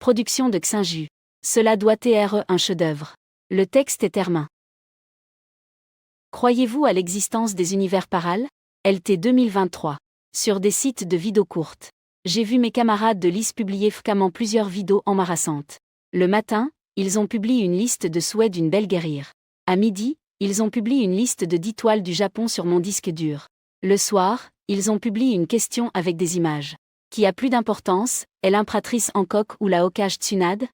Production de Xinju. Cela doit être un chef-d'œuvre. Le texte est hermin. Croyez-vous à l'existence des univers parallèles? LT 2023. Sur des sites de vidéos courtes. J'ai vu mes camarades de l'IS publier fréquemment plusieurs vidéos embarrassantes. Le matin, ils ont publié une liste de souhaits d'une belle guerrière. À midi, ils ont publié une liste de 10 toiles du Japon sur mon disque dur. Le soir, ils ont publié une question avec des images. Qui a plus d'importance, est l'impératrice Hancock ou la Hokage Tsunade?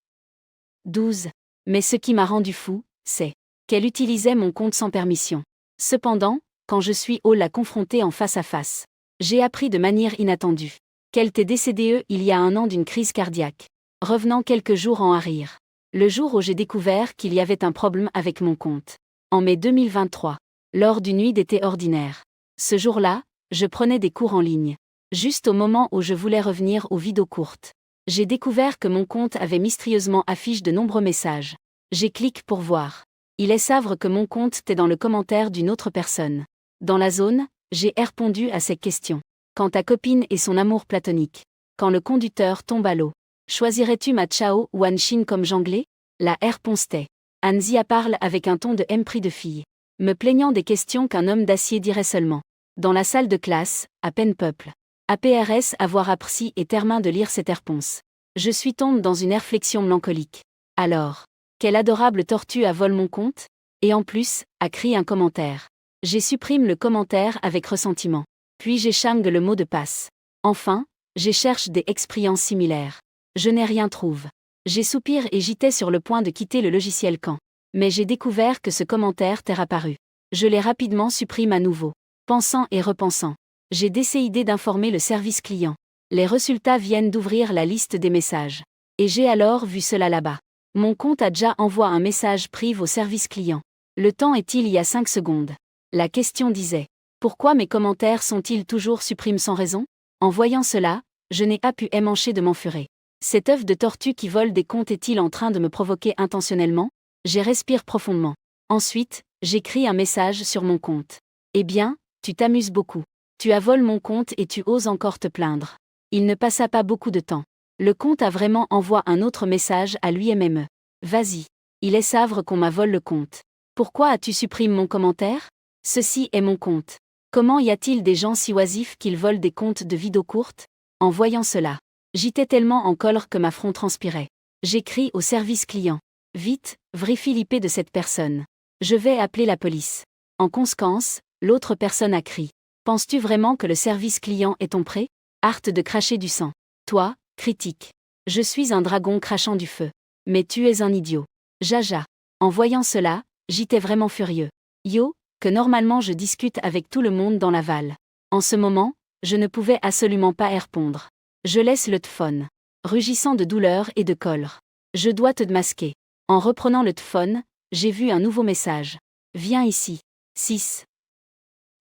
12. Mais ce qui m'a rendu fou, c'est qu'elle utilisait mon compte sans permission. Cependant, quand je suis la confrontée en face à face, j'ai appris de manière inattendue qu'elle était décédée il y a 1 an d'une crise cardiaque, revenant quelques jours en arrière. Le jour où j'ai découvert qu'il y avait un problème avec mon compte. En mai 2023, lors d'une nuit d'été ordinaire. Ce jour-là, je prenais des cours en ligne. Juste au moment où je voulais revenir aux vidéos courtes, j'ai découvert que mon compte avait mystérieusement affiché de nombreux messages. J'ai cliqué pour voir. Il est savre que mon compte était dans le commentaire d'une autre personne. Dans la zone, j'ai répondu à cette question. Quand ta copine et son amour platonique. Quand le conducteur tombe à l'eau. Choisirais-tu ma Chao ou Anshin comme jonglé? La réponse était. Anzia parle avec un ton de mépris de fille. Me plaignant des questions qu'un homme d'acier dirait seulement. Dans la salle de classe, à peine peuple. APRS avoir appris et termin de lire cette réponse. Je suis tombé dans une réflexion mélancolique. Alors, quelle adorable tortue a volé mon compte? Et en plus, a crié un commentaire. J'ai supprimé le commentaire avec ressentiment. Puis j'ai changé le mot de passe. Enfin, j'ai cherché des expériences similaires. Je n'ai rien trouvé. J'ai soupiré et j'étais sur le point de quitter le logiciel quand. Mais j'ai découvert que ce commentaire t'est apparu. Je l'ai rapidement supprimé à nouveau. Pensant et repensant. J'ai décidé d'informer le service client. Les résultats viennent d'ouvrir la liste des messages. Et j'ai alors vu cela là-bas. Mon compte a déjà envoyé un message privé au service client. Le temps est-il il y a 5 secondes. La question disait. Pourquoi mes commentaires sont-ils toujours supprimés sans raison? En voyant cela, je n'ai pas pu m'empêcher de m'enfurer. Cet œuf de tortue qui vole des comptes est-il en train de me provoquer intentionnellement? J'ai respiré profondément. Ensuite, j'écris un message sur mon compte. Eh bien, tu t'amuses beaucoup. Tu as volé mon compte et tu oses encore te plaindre. Il ne passa pas beaucoup de temps. Le compte a vraiment envoyé un autre message à lui-même. Vas-y. Il est savre qu'on m'a volé le compte. Pourquoi as-tu supprimé mon commentaire? Ceci est mon compte. Comment y a-t-il des gens si oisifs qu'ils volent des comptes de vidéos courtes? En voyant cela, j'étais tellement en colère que ma front transpirait. J'écris au service client. Vite, vérifie l'IP de cette personne. Je vais appeler la police. En conséquence, l'autre personne a crié. Penses-tu vraiment que le service client est ton prêt? Hâte de cracher du sang. Toi, critique. Je suis un dragon crachant du feu. Mais tu es un idiot. Jaja. En voyant cela, j'étais vraiment furieux. Yo, que normalement je discute avec tout le monde dans la Val. En ce moment, je ne pouvais absolument pas répondre. Je laisse le téléphone. Rugissant de douleur et de colère. Je dois te masquer. En reprenant le téléphone, j'ai vu un nouveau message. Viens ici. 6.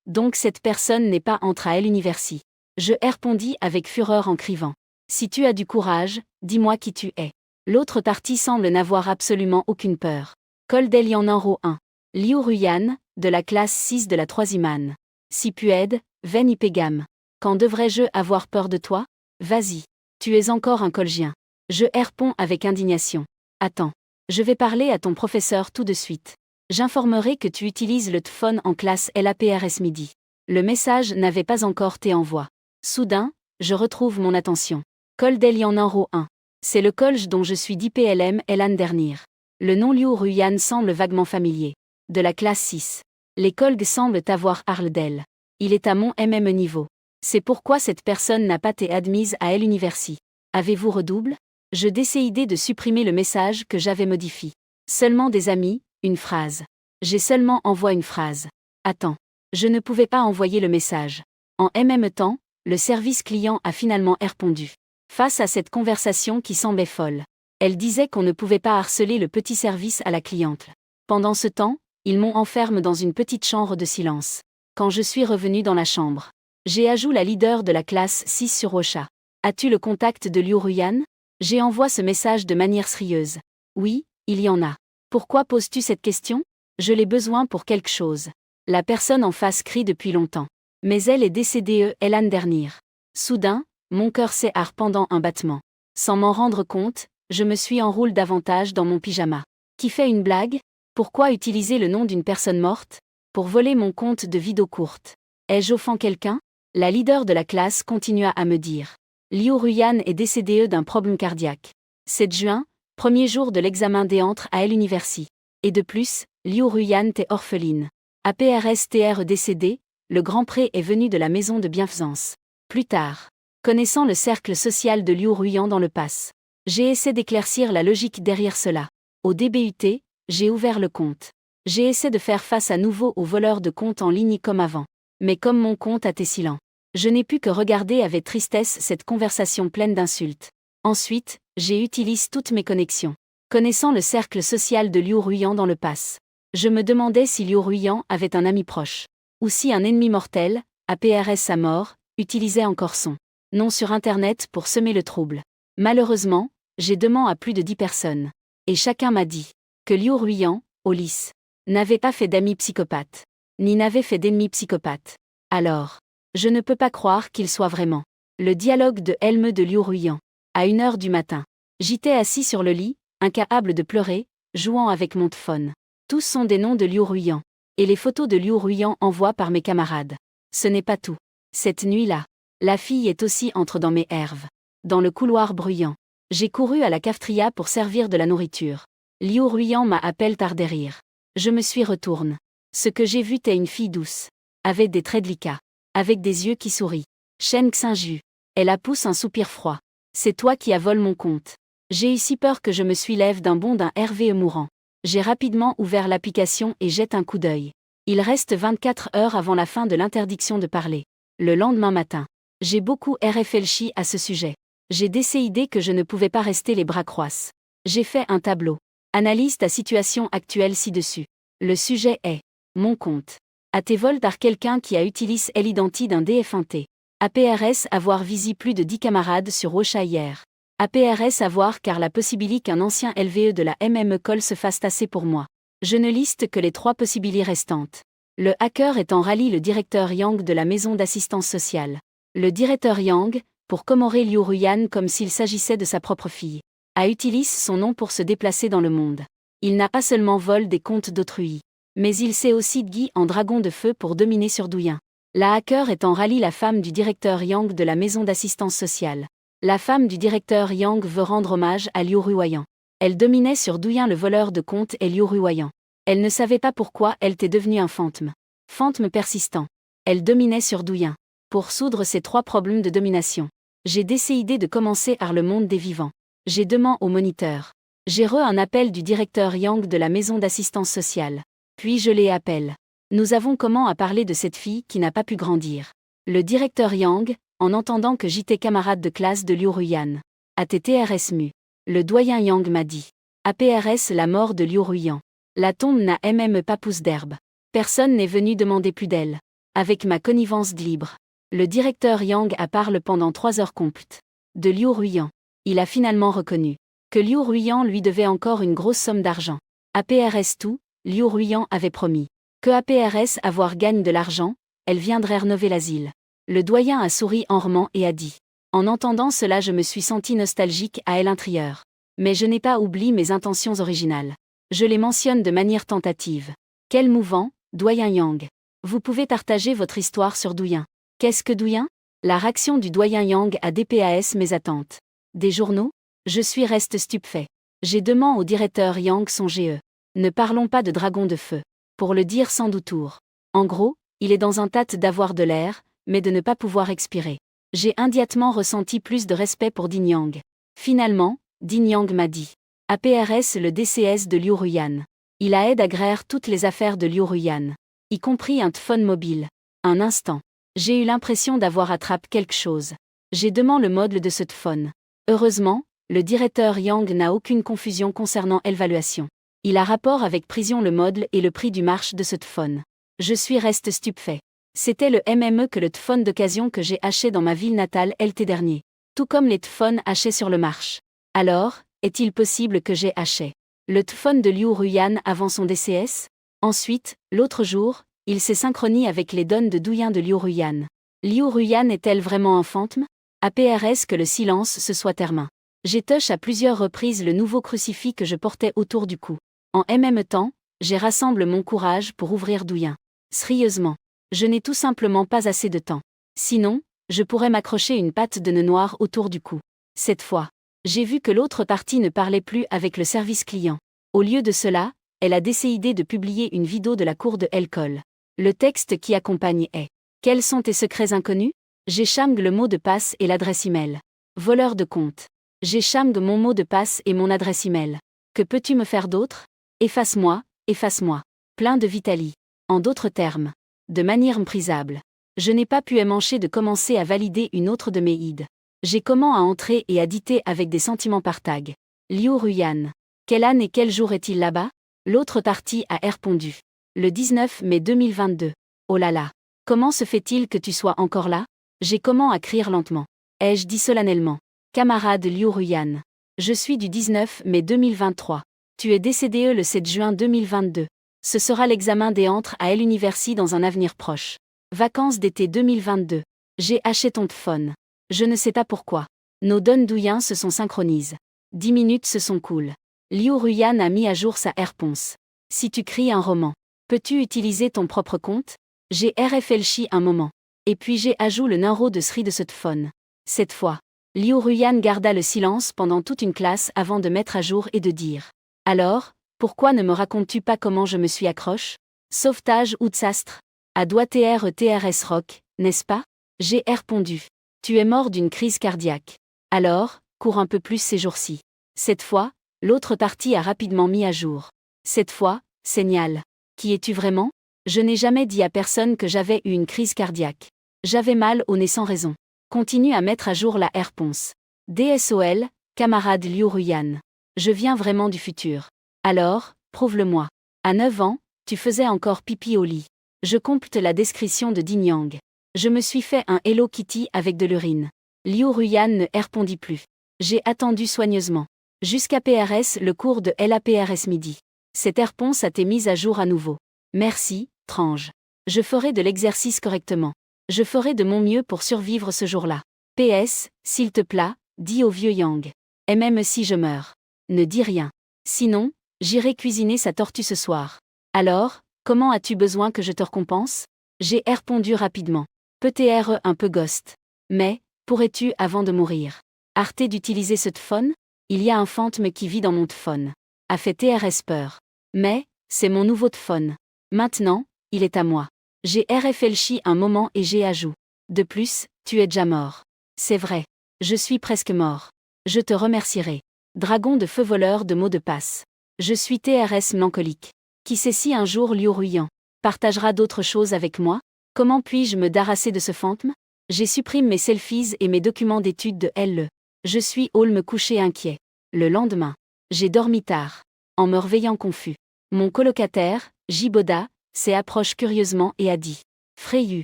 Donc cette personne n'est pas entrée à l'université. Je répondis avec fureur en criant. Si tu as du courage, dis-moi qui tu es. L'autre partie semble n'avoir absolument aucune peur. Col d'Elianoro 1. Liu Ruyan, de la classe 6 de la 3e ane. Si puède, Ven Ipegam. Quand devrais-je avoir peur de toi? Vas-y. Tu es encore un colgien. Je réponds avec indignation. Attends. Je vais parler à ton professeur tout de suite. J'informerai que tu utilises le téléphone en classe LAPRS midi. Le message n'avait pas encore été envoyé. Soudain, je retrouve mon attention. Col d'Elianoro 1. C'est le colge dont je suis d'IPLM l'année dernière. Le nom Liu Ruyan semble vaguement familier. De la classe 6. Les colgues semblent avoir parlé d'elle. Il est à mon niveau. C'est pourquoi cette personne n'a pas été admise à l'université. Avez-vous redouble? Je décidai de supprimer le message que j'avais modifié. Seulement des amis, une phrase. J'ai seulement envoyé une phrase. Attends. Je ne pouvais pas envoyer le message. En même temps, le service client a finalement répondu. Face à cette conversation qui semblait folle. Elle disait qu'on ne pouvait pas harceler le petit service à la cliente. Pendant ce temps, ils m'ont enfermé dans une petite chambre de silence. Quand je suis revenu dans la chambre, j'ai ajouté la leader de la classe 6 sur Ocha. As-tu le contact de Liu Ruyan? J'ai envoyé ce message de manière sérieuse. Oui, il y en a. Pourquoi poses-tu cette question? Je l'ai besoin pour quelque chose. La personne en face crie depuis longtemps. Mais elle est décédée l'année dernière. Soudain, mon cœur s'est arrêté pendant un battement. Sans m'en rendre compte, je me suis enroule davantage dans mon pyjama. Qui fait une blague? Pourquoi utiliser le nom d'une personne morte? Pour voler mon compte de vidéo courte. Ai-je offensé quelqu'un? La leader de la classe continua à me dire. Liu Ruyan est décédée d'un problème cardiaque. 7 juin, premier jour de l'examen d'entrée à l'université. Et de plus, Liu Ruyan est orpheline. APRSTR décédé, le grand prêt est venu de la maison de bienfaisance. Plus tard, connaissant le cercle social de Liu Ruyan dans le pass, j'ai essayé d'éclaircir la logique derrière cela. Au DBUT, j'ai ouvert le compte. J'ai essayé de faire face à nouveau aux voleurs de comptes en ligne comme avant. Mais comme mon compte était silent, je n'ai pu que regarder avec tristesse cette conversation pleine d'insultes. Ensuite, j'ai utilisé toutes mes connexions. Connaissant le cercle social de Liu Ruyan dans le pass, je me demandais si Liu Ruyan avait un ami proche. Ou si un ennemi mortel, APRS à mort, utilisait encore son nom sur Internet pour semer le trouble. Malheureusement, j'ai demandé à plus de 10 personnes. Et chacun m'a dit que Liu Ruyan, au lycée, n'avait pas fait d'amis psychopathes, ni n'avait fait d'ennemis psychopathes. Alors, je ne peux pas croire qu'il soit vraiment. Le dialogue de Helme de Liu Ruyan. À 1h du matin. J'étais assis sur le lit, incapable de pleurer, jouant avec mon téléphone. Tous sont des noms de Liu Ruyan. Et les photos de Liu Ruyan envoient par mes camarades. Ce n'est pas tout. Cette nuit-là, la fille est aussi entrée dans mes herves. Dans le couloir bruyant. J'ai couru à la cafétéria pour servir de la nourriture. Liu Ruyan m'a appelé par derrière. Je me suis retourne. Ce que j'ai vu était une fille douce. Avec des traits délicats. Avec des yeux qui sourient. Shen Xinju. Elle a poussé un soupir froid. C'est toi qui as volé mon compte. J'ai eu si peur que je me suis lève d'un bond d'un RVE mourant. J'ai rapidement ouvert l'application et jette un coup d'œil. Il reste 24 heures avant la fin de l'interdiction de parler. Le lendemain matin. J'ai beaucoup réfléchi à ce sujet. J'ai décidé que je ne pouvais pas rester les bras croisés. J'ai fait un tableau. Analyse ta situation actuelle ci-dessus. Le sujet est mon compte. A tes vols par quelqu'un qui a utilisé l'identité d'un DF1T. APRS avoir visé plus de 10 camarades sur Ocha hier. APRS avoir car la possibilité qu'un ancien LVE de la MME Call se fasse tasser pour moi. Je ne liste que les 3 possibilités restantes. Le hacker est en rallye le directeur Yang de la maison d'assistance sociale. Le directeur Yang, pour commémorer Liu Ruyan comme s'il s'agissait de sa propre fille, a utilisé son nom pour se déplacer dans le monde. Il n'a pas seulement volé des comptes d'autrui, mais il s'est aussi guidé en dragon de feu pour dominer sur Douyin. La hacker est en rallye la femme du directeur Yang de la maison d'assistance sociale. La femme du directeur Yang veut rendre hommage à Liu Ruyan. Elle dominait sur Douyin le voleur de comptes et Liu Ruyan. Elle ne savait pas pourquoi elle était devenue un fantôme. Fantôme persistant. Elle dominait sur Douyin. Pour soudre ces 3 problèmes de domination, j'ai décidé de commencer par le monde des vivants. J'ai demandé au moniteur. J'ai un appel du directeur Yang de la maison d'assistance sociale. Puis je l'ai appelé. Nous avons comment à parler de cette fille qui n'a pas pu grandir. Le directeur Yang, en entendant que j'étais camarade de classe de Liu Ruyan, a été RSMU. Le doyen Yang m'a dit. APRS la mort de Liu Ruyan. La tombe n'a même pas pousse d'herbe. Personne n'est venu demander plus d'elle. Avec ma connivence libre. Le directeur Yang a parlé pendant 3 heures complètes. De Liu Ruyan. Il a finalement reconnu que Liu Ruyan lui devait encore une grosse somme d'argent. APRS tout, Liu Ruyan avait promis que APRS avoir gagne de l'argent, elle viendrait rénover l'asile. Le doyen a souri enrement et a dit. En entendant cela je me suis senti nostalgique à l'intérieur. Mais je n'ai pas oublié mes intentions originales. Je les mentionne de manière tentative. Quel mouvant, doyen Yang. Vous pouvez partager votre histoire sur Douyin. Qu'est-ce que Douyin? La réaction du doyen Yang a dépassé mes attentes. Des journaux? Je suis reste stupéfait. J'ai demandé au directeur Yang son GE. Ne parlons pas de dragon de feu. Pour le dire sans doutour. En gros, il est dans un tas d'avoir de l'air, mais de ne pas pouvoir expirer. J'ai immédiatement ressenti plus de respect pour Din Yang. Finalement, Din Yang m'a dit. APRS le DCS de Liu Ruyan. Il a aidé à agréer toutes les affaires de Liu Ruyan. Y compris un téléphone mobile. Un instant. J'ai eu l'impression d'avoir attrapé quelque chose. J'ai demandé le modèle de ce téléphone. Heureusement, le directeur Yang n'a aucune confusion concernant l'évaluation. Il a rapport avec précision le modèle et le prix du marché de ce téléphone. Je suis reste stupéfait. C'était le MME que le téléphone d'occasion que j'ai acheté dans ma ville natale l'été dernier. Tout comme les téléphones achetés sur le marché. Alors, est-il possible que j'ai acheté le téléphone de Liu Ruyan avant son DCS? Ensuite, l'autre jour, il s'est synchronisé avec les données de Douyin de Liu Ruyan. Liu Ruyan est-elle vraiment un fantôme? APRS que le silence se soit terminé. J'étoche à plusieurs reprises le nouveau crucifix que je portais autour du cou. En même temps, j'ai rassemble mon courage pour ouvrir Douyin. Sérieusement. Je n'ai tout simplement pas assez de temps. Sinon, je pourrais m'accrocher une patte de nœud noir autour du cou. Cette fois, j'ai vu que l'autre partie ne parlait plus avec le service client. Au lieu de cela, elle a décidé de publier une vidéo de la cour de l'école. Le texte qui accompagne est: quels sont tes secrets inconnus? J'ai chamg le mot de passe et l'adresse email. Voleur de compte. J'ai chamg mon mot de passe et mon adresse email. Que peux-tu me faire d'autre? Efface-moi, efface-moi. Plein de Vitali. En d'autres termes, de manière méprisable. Je n'ai pas pu émancher de commencer à valider une autre de mes ids. J'ai comment à entrer et à diter avec des sentiments par tag. Liu Ruyan. Quelle âne et quel jour est-il là-bas? L'autre partie a répondu. Le 19 mai 2022. Oh là là. Comment se fait-il que tu sois encore là? J'ai comment à crier lentement. Ai-je dit solennellement. Camarade Liu Ruyan. Je suis du 19 mai 2023. Tu es décédé le 7 juin 2022. Ce sera l'examen des entrées à l'université dans un avenir proche. Vacances d'été 2022. J'ai acheté ton phone. Je ne sais pas pourquoi. Nos donnes douillens se sont synchronisées. 10 minutes se sont cool. Liu Ruyan a mis à jour sa réponse. Si tu cries un roman, peux-tu utiliser ton propre compte? J'ai réfléchi un moment. Et puis j'ai ajouté le numéro de série de ce phone. Cette fois, Liu Ruyan garda le silence pendant toute une classe avant de mettre à jour et de dire. Alors, pourquoi ne me racontes-tu pas comment je me suis accroché? Sauvetage ou tsastre? À doigt TRS rock, n'est-ce pas? J'ai répondu. Tu es mort d'une crise cardiaque. Alors, cours un peu plus ces jours-ci. Cette fois, l'autre partie a rapidement mis à jour. Cette fois, signal. Qui es-tu vraiment? Je n'ai jamais dit à personne que j'avais eu une crise cardiaque. J'avais mal au nez sans raison. Continue à mettre à jour la réponse. DSOL, camarade Liu Ruyan. Je viens vraiment du futur. Alors, prouve-le-moi. À 9 ans, tu faisais encore pipi au lit. Je complète la description de Ding Yang. Je me suis fait un Hello Kitty avec de l'urine. Liu Ruyan ne répondit plus. J'ai attendu soigneusement. Jusqu'à PRS le cours de LAPRS midi. Cette réponse a été mise à jour à nouveau. Merci, Trange. Je ferai de l'exercice correctement. Je ferai de mon mieux pour survivre ce jour-là. PS, s'il te plaît, dis au vieux Yang. Et même si je meurs. Ne dis rien. Sinon, j'irai cuisiner sa tortue ce soir. Alors, comment as-tu besoin que je te récompense? J'ai répondu rapidement. Peut-être un peu ghost. Mais, pourrais-tu avant de mourir arrêter d'utiliser ce phone? Il y a un fantôme qui vit dans mon phone. A fait TRS peur. Mais, c'est mon nouveau phone. Maintenant, il est à moi. J'ai réfléchi un moment et j'ai ajouté. De plus, tu es déjà mort. C'est vrai. Je suis presque mort. Je te remercierai. Dragon de feu voleur de mots de passe. Je suis TRS mélancolique. Qui sait si un jour Liu Ruyan partagera d'autres choses avec moi? Comment puis-je me débarrasser de ce fantôme? J'ai supprimé mes selfies et mes documents d'études de LE. Je suis allé me coucher inquiet. Le lendemain, j'ai dormi tard. En me réveillant confus. Mon colocataire, Jiboda, s'est approché curieusement et a dit. Freyu,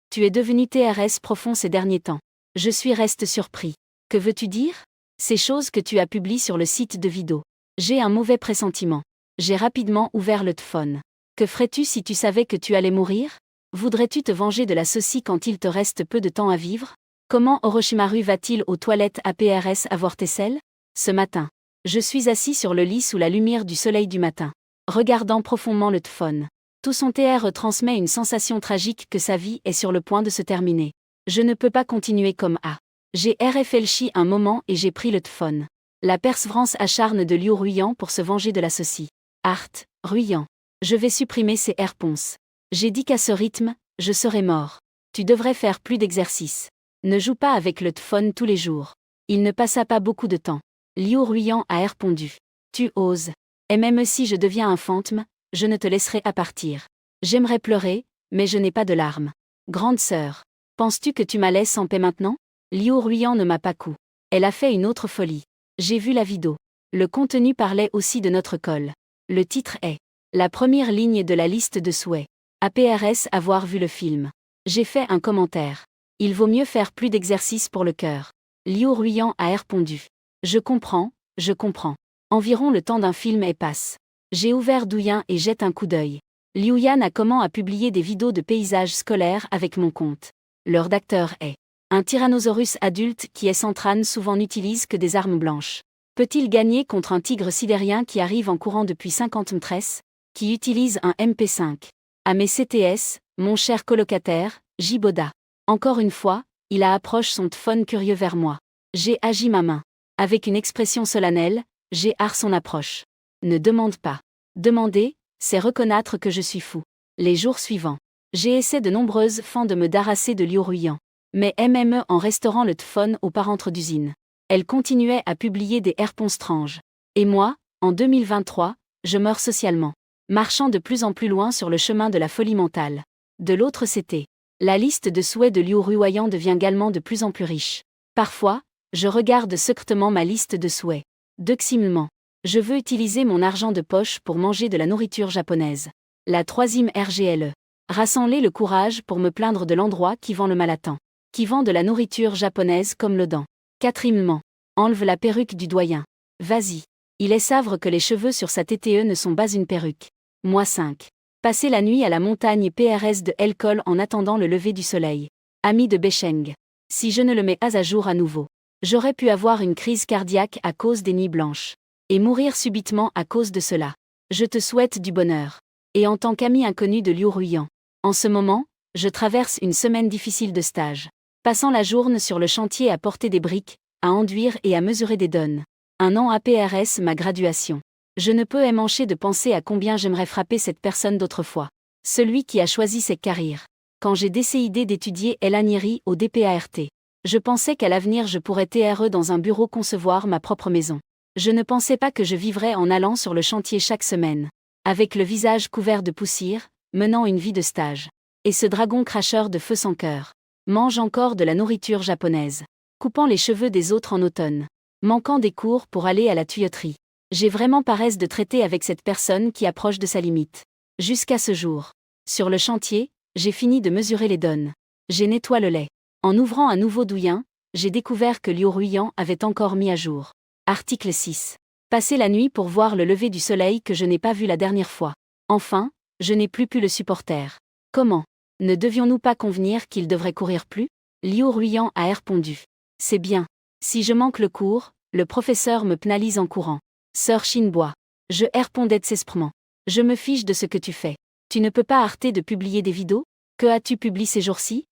tu es devenu TRS profond ces derniers temps. Je suis reste surpris. Que veux-tu dire? Ces choses que tu as publiées sur le site de vidéo. J'ai un mauvais pressentiment. J'ai rapidement ouvert le phone. Que ferais-tu si tu savais que tu allais mourir? Voudrais-tu te venger de la ceci quand il te reste peu de temps à vivre? Comment Orochimaru va-t-il aux toilettes à PRS avoir tes selles? Ce matin, je suis assis sur le lit sous la lumière du soleil du matin, regardant profondément le phone. Tout son TR transmet une sensation tragique que sa vie est sur le point de se terminer. Je ne peux pas continuer comme A. J'ai réfléchi un moment et j'ai pris le phone. La persévérance acharne de Liu Ruyan pour se venger de la ceci. Art, Ruyan. Je vais supprimer ces réponses. J'ai dit qu'à ce rythme, je serai mort. Tu devrais faire plus d'exercice. Ne joue pas avec le phone tous les jours. Il ne passa pas beaucoup de temps. Liu Ruyan a répondu. Tu oses. Et même si je deviens un fantôme, je ne te laisserai pas partir. J'aimerais pleurer, mais je n'ai pas de larmes. Grande sœur. Penses-tu que tu m'as laissé en paix maintenant? Liu Ruyan ne m'a pas cou. Elle a fait une autre folie. J'ai vu la vidéo. Le contenu parlait aussi de notre col. Le titre est la première ligne de la liste de souhaits. APRS avoir vu le film. J'ai fait un commentaire. Il vaut mieux faire plus d'exercice pour le cœur. Liu Ruyan a répondu. Je comprends. Environ le temps d'un film et passe. J'ai ouvert Douyin et jette un coup d'œil. Liu Yan a comment à publier des vidéos de paysages scolaires avec mon compte. Leur d'acteur est un tyrannosaurus adulte qui est centrane souvent n'utilise que des armes blanches. Peut-il gagner contre un tigre sidérien qui arrive en courant depuis 50 mètres, qui utilise un MP5? À mes CTS, mon cher colocataire, J. Boda. Encore une fois, il approche son téléphone curieux vers moi. J'ai agi ma main. Avec une expression solennelle, j'ai hâte son approche. Ne demande pas. Demander, c'est reconnaître que je suis fou. Les jours suivants, j'ai essayé de nombreuses fois de me darasser de Liu Ruyan. Mais MME en restaurant le téléphone aux parentes d'usine. Elle continuait à publier des réponses stranges. Et moi, en 2023, je meurs socialement. Marchant de plus en plus loin sur le chemin de la folie mentale. De l'autre côté, la liste de souhaits de Liu Ruyan devient également de plus en plus riche. Parfois, je regarde secrètement ma liste de souhaits. Deuxièmement, je veux utiliser mon argent de poche pour manger de la nourriture japonaise. La troisième RGLE. Rassembler le courage pour me plaindre de l'endroit qui vend le malatin. Qui vend de la nourriture japonaise comme le dent. Quatrièmement, enlève la perruque du doyen. Vas-y. Il est savre que les cheveux sur sa TTE ne sont pas une perruque. Moi 5. Passer la nuit à la montagne PRS de Elcol en attendant le lever du soleil. Ami de Becheng. Si je ne le mets pas à jour à nouveau, j'aurais pu avoir une crise cardiaque à cause des nuits blanches. Et mourir subitement à cause de cela. Je te souhaite du bonheur. Et en tant qu'ami inconnu de Liu Ruyan. En ce moment, je traverse une semaine difficile de stage. Passant la journée sur le chantier à porter des briques, à enduire et à mesurer des donnes. Un an à PRS ma graduation. Je ne peux m'empêcher de penser à combien j'aimerais frapper cette personne d'autrefois. Celui qui a choisi cette carrière. Quand j'ai décidé d'étudier l'ingénierie au DPART. Je pensais qu'à l'avenir je pourrais dans un bureau concevoir ma propre maison. Je ne pensais pas que je vivrais en allant sur le chantier chaque semaine. Avec le visage couvert de poussière, menant une vie de stage. Et ce dragon cracheur de feu sans cœur. Mange encore de la nourriture japonaise. Coupant les cheveux des autres en automne. Manquant des cours pour aller à la tuyauterie. J'ai vraiment paresse de traiter avec cette personne qui approche de sa limite. Jusqu'à ce jour. Sur le chantier, j'ai fini de mesurer les donnes. J'ai nettoyé le lait. En ouvrant un nouveau douillen, j'ai découvert que Liu Ruyan avait encore mis à jour. Article 6. Passer la nuit pour voir le lever du soleil que je n'ai pas vu la dernière fois. Enfin, je n'ai plus pu le supporter. Comment? Ne devions-nous pas convenir qu'il devrait courir plus? Liu Ruyan a répondu. C'est bien. Si je manque le cours, le professeur me pénalise en courant. Sœur Shinbois. Je répondais désespérément. Je me fiche de ce que tu fais. Tu ne peux pas arrêter de publier des vidéos? Que as-tu publié ces jours-ci?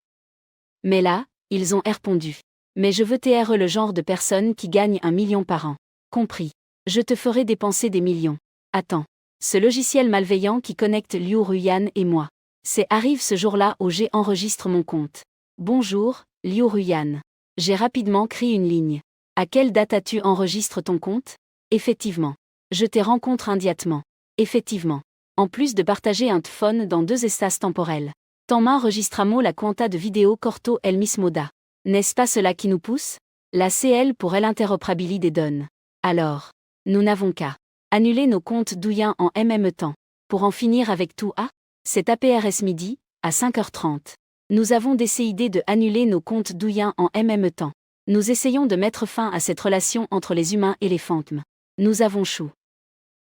Mais là, ils ont répondu. Mais je veux être le genre de personne qui gagne 1 million par an. Compris. Je te ferai dépenser des millions. Attends. Ce logiciel malveillant qui connecte Liu Ruyan et moi. C'est arrive ce jour-là où j'enregistre mon compte. Bonjour, Liu Ruyan. J'ai rapidement écrit une ligne. À quelle date as-tu enregistré ton compte? Effectivement. Je t'ai rencontré immédiatement. Effectivement. En plus de partager un téléphone dans 2 espaces temporels. Ton main enregistramo la quanta de vidéo corto el mismoda. N'est-ce pas cela qui nous pousse? La CL pour l'interopérabilité des données. Alors, nous n'avons qu'à annuler nos comptes douillens en MM temps. Pour en finir avec tout c'est APRS midi, à 5h30. Nous avons décidé de annuler nos comptes douillens en MM temps. Nous essayons de mettre fin à cette relation entre les humains et les fantômes. Nous avons chou.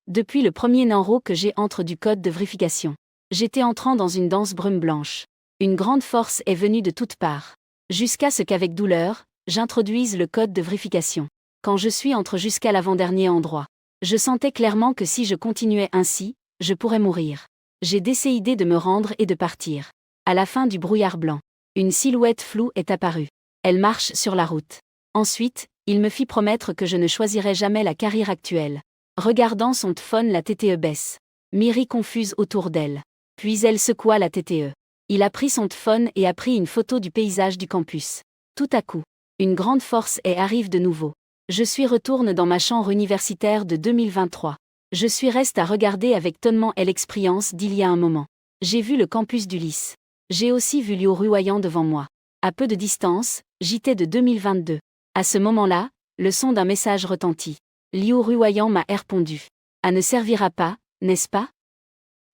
Depuis le premier numéro que j'ai entre du code de vérification. J'étais entrant dans une danse brume blanche. Une grande force est venue de toutes parts. Jusqu'à ce qu'avec douleur, j'introduise le code de vérification. Quand je suis entre jusqu'à l'avant-dernier endroit. Je sentais clairement que si je continuais ainsi, je pourrais mourir. J'ai décidé de me rendre et de partir. À la fin du brouillard blanc, une silhouette floue est apparue. Elle marche sur la route. Ensuite, il me fit promettre que je ne choisirais jamais la carrière actuelle. Regardant son téléphone, la TTE baisse. Miri confuse autour d'elle. Puis elle secoua la TTE. Il a pris son téléphone et a pris une photo du paysage du campus. Tout à coup, une grande force arrive de nouveau. Je suis retourne dans ma chambre universitaire de 2023. Je suis reste à regarder avec tonnement l'expérience d'il y a un moment. J'ai vu le campus d'Ulysse. J'ai aussi vu Liu Ruyan devant moi. À peu de distance, JT de 2022. À ce moment-là, le son d'un message retentit. Liu Ruyan m'a répondu. « ne servira pas, n'est-ce pas ?»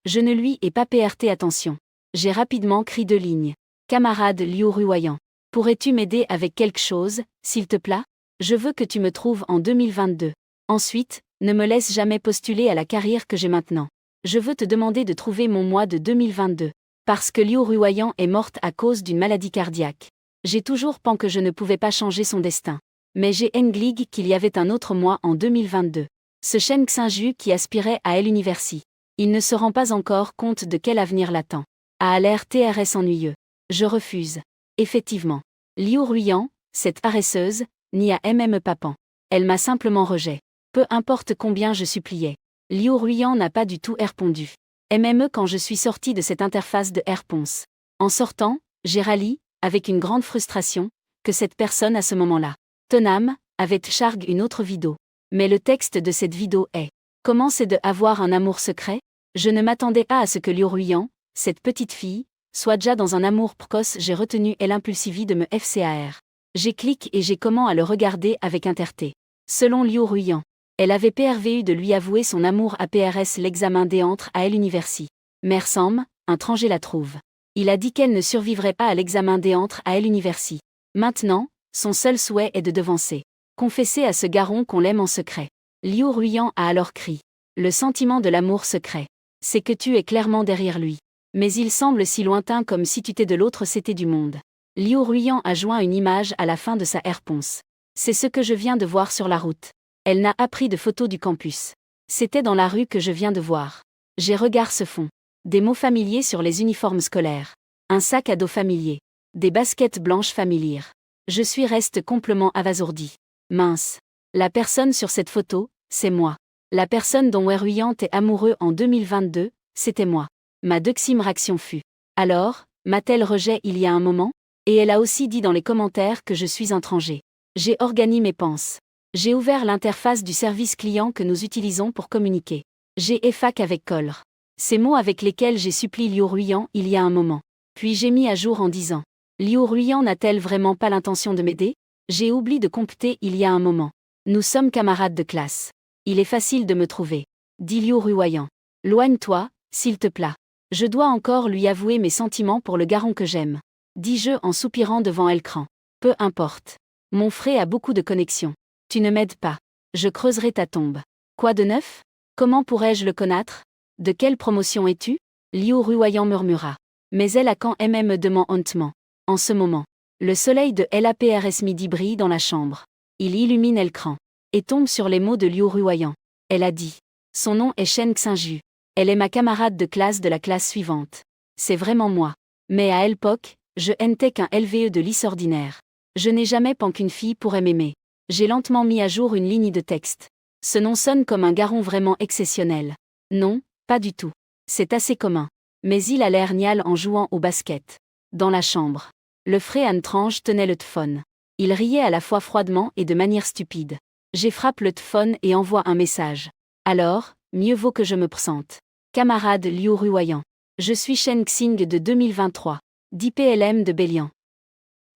Je ne lui ai pas prêté attention. J'ai rapidement écrit 2 lignes. « Camarade Liu Ruyan, pourrais-tu m'aider avec quelque chose, s'il te plaît? Je veux que tu me trouves en 2022. Ensuite, ne me laisse jamais postuler à la carrière que j'ai maintenant. Je veux te demander de trouver mon mois de 2022. Parce que Liu Ruyan est morte à cause d'une maladie cardiaque. J'ai toujours pensé que je ne pouvais pas changer son destin. Mais j'ai englig qu'il y avait un autre moi en 2022. Ce Chen Xinju qui aspirait à l'université. Il ne se rend pas encore compte de quel avenir l'attend. A l'air TRS ennuyeux. Je refuse. Effectivement. Liu Ruiyan, cette paresseuse, n'y a même pas pan. Elle m'a simplement rejet. Peu importe combien je suppliais. Liu Ruiyan n'a pas du tout répondu. MME quand je suis sorti de cette interface de réponse. En sortant, j'ai râli, avec une grande frustration, que cette personne à ce moment-là. Tonam, avait chargé une autre vidéo. Mais le texte de cette vidéo est « Comment c'est de avoir un amour secret ?» Je ne m'attendais pas à ce que Liu Ruiyan, cette petite fille, soit déjà dans un amour précoce. J'ai retenu l'impulsivité de me FCAR. J'ai cliqué et j'ai comment à le regarder avec interté. Selon Liu Ruiyan, elle avait PRVU de lui avouer son amour à PRS l'examen d'entre à l'université. Mère Sam, un tranger la trouve. Il a dit qu'elle ne survivrait pas à l'examen d'entre à l'université. Maintenant, son seul souhait est de devancer. Confesser à ce garçon qu'on l'aime en secret. Liu Ruiyan a alors crié. Le sentiment de l'amour secret. C'est que tu es clairement derrière lui. Mais il semble si lointain comme si tu étais de l'autre côté du monde. Liu Ruiyan a joint une image à la fin de sa réponse. C'est ce que je viens de voir sur la route. Elle n'a pas pris de photo du campus. C'était dans la rue que je viens de voir. J'ai regard se fond. Des mots familiers sur les uniformes scolaires. Un sac à dos familier. Des baskets blanches familières. Je suis reste complètement abasourdi. Mince. La personne sur cette photo, c'est moi. La personne dont Ruiyan est amoureux en 2022, c'était moi. Ma deuxième réaction fut. Alors, m'a-t-elle rejet il y a un moment? Et elle a aussi dit dans les commentaires que je suis un tranger. J'ai organisé mes pensées. J'ai ouvert l'interface du service client que nous utilisons pour communiquer. J'ai EFAC avec Colre. Ces mots avec lesquels j'ai supplié Liu Ruiyan il y a un moment. Puis j'ai mis à jour en disant. Liu Ruiyan n'a-t-elle vraiment pas l'intention de m'aider? J'ai oublié de compter il y a un moment. Nous sommes camarades de classe. Il est facile de me trouver. Dit Liu Ruiyan. Loigne-toi, s'il te plaît. Je dois encore lui avouer mes sentiments pour le garçon que j'aime. Dis-je en soupirant devant l'écran. Peu importe. Mon frère a beaucoup de connexions. Tu ne m'aides pas. Je creuserai ta tombe. Quoi de neuf? Comment pourrais-je le connaître? De quelle promotion es-tu? Liu Ruiyan murmura. Mais elle a quand même demandé hontement. En ce moment. Le soleil de l'APRS midi brille dans la chambre. Il illumine l'écran. Et tombe sur les mots de Liu Ruiyan. Elle a dit. Son nom est Chen Xinju. Elle est ma camarade de classe de la classe suivante. C'est vraiment moi. Mais à l'époque, je n'étais qu'un LVE de lycée ordinaire. Je n'ai jamais pensé qu'une fille pourrait m'aimer. J'ai lentement mis à jour une ligne de texte. Ce nom sonne comme un garçon vraiment exceptionnel. Non, pas du tout. C'est assez commun. Mais il a l'air nial en jouant au basket. Dans la chambre. Le frère Anne Tranche tenait le téléphone. Il riait à la fois froidement et de manière stupide. J'ai frappé le téléphone et envoie un message. Alors, mieux vaut que je me présente. Camarade Liu Ruiyan. Je suis Chen Xing de 2023. d'IPLM de Bélian.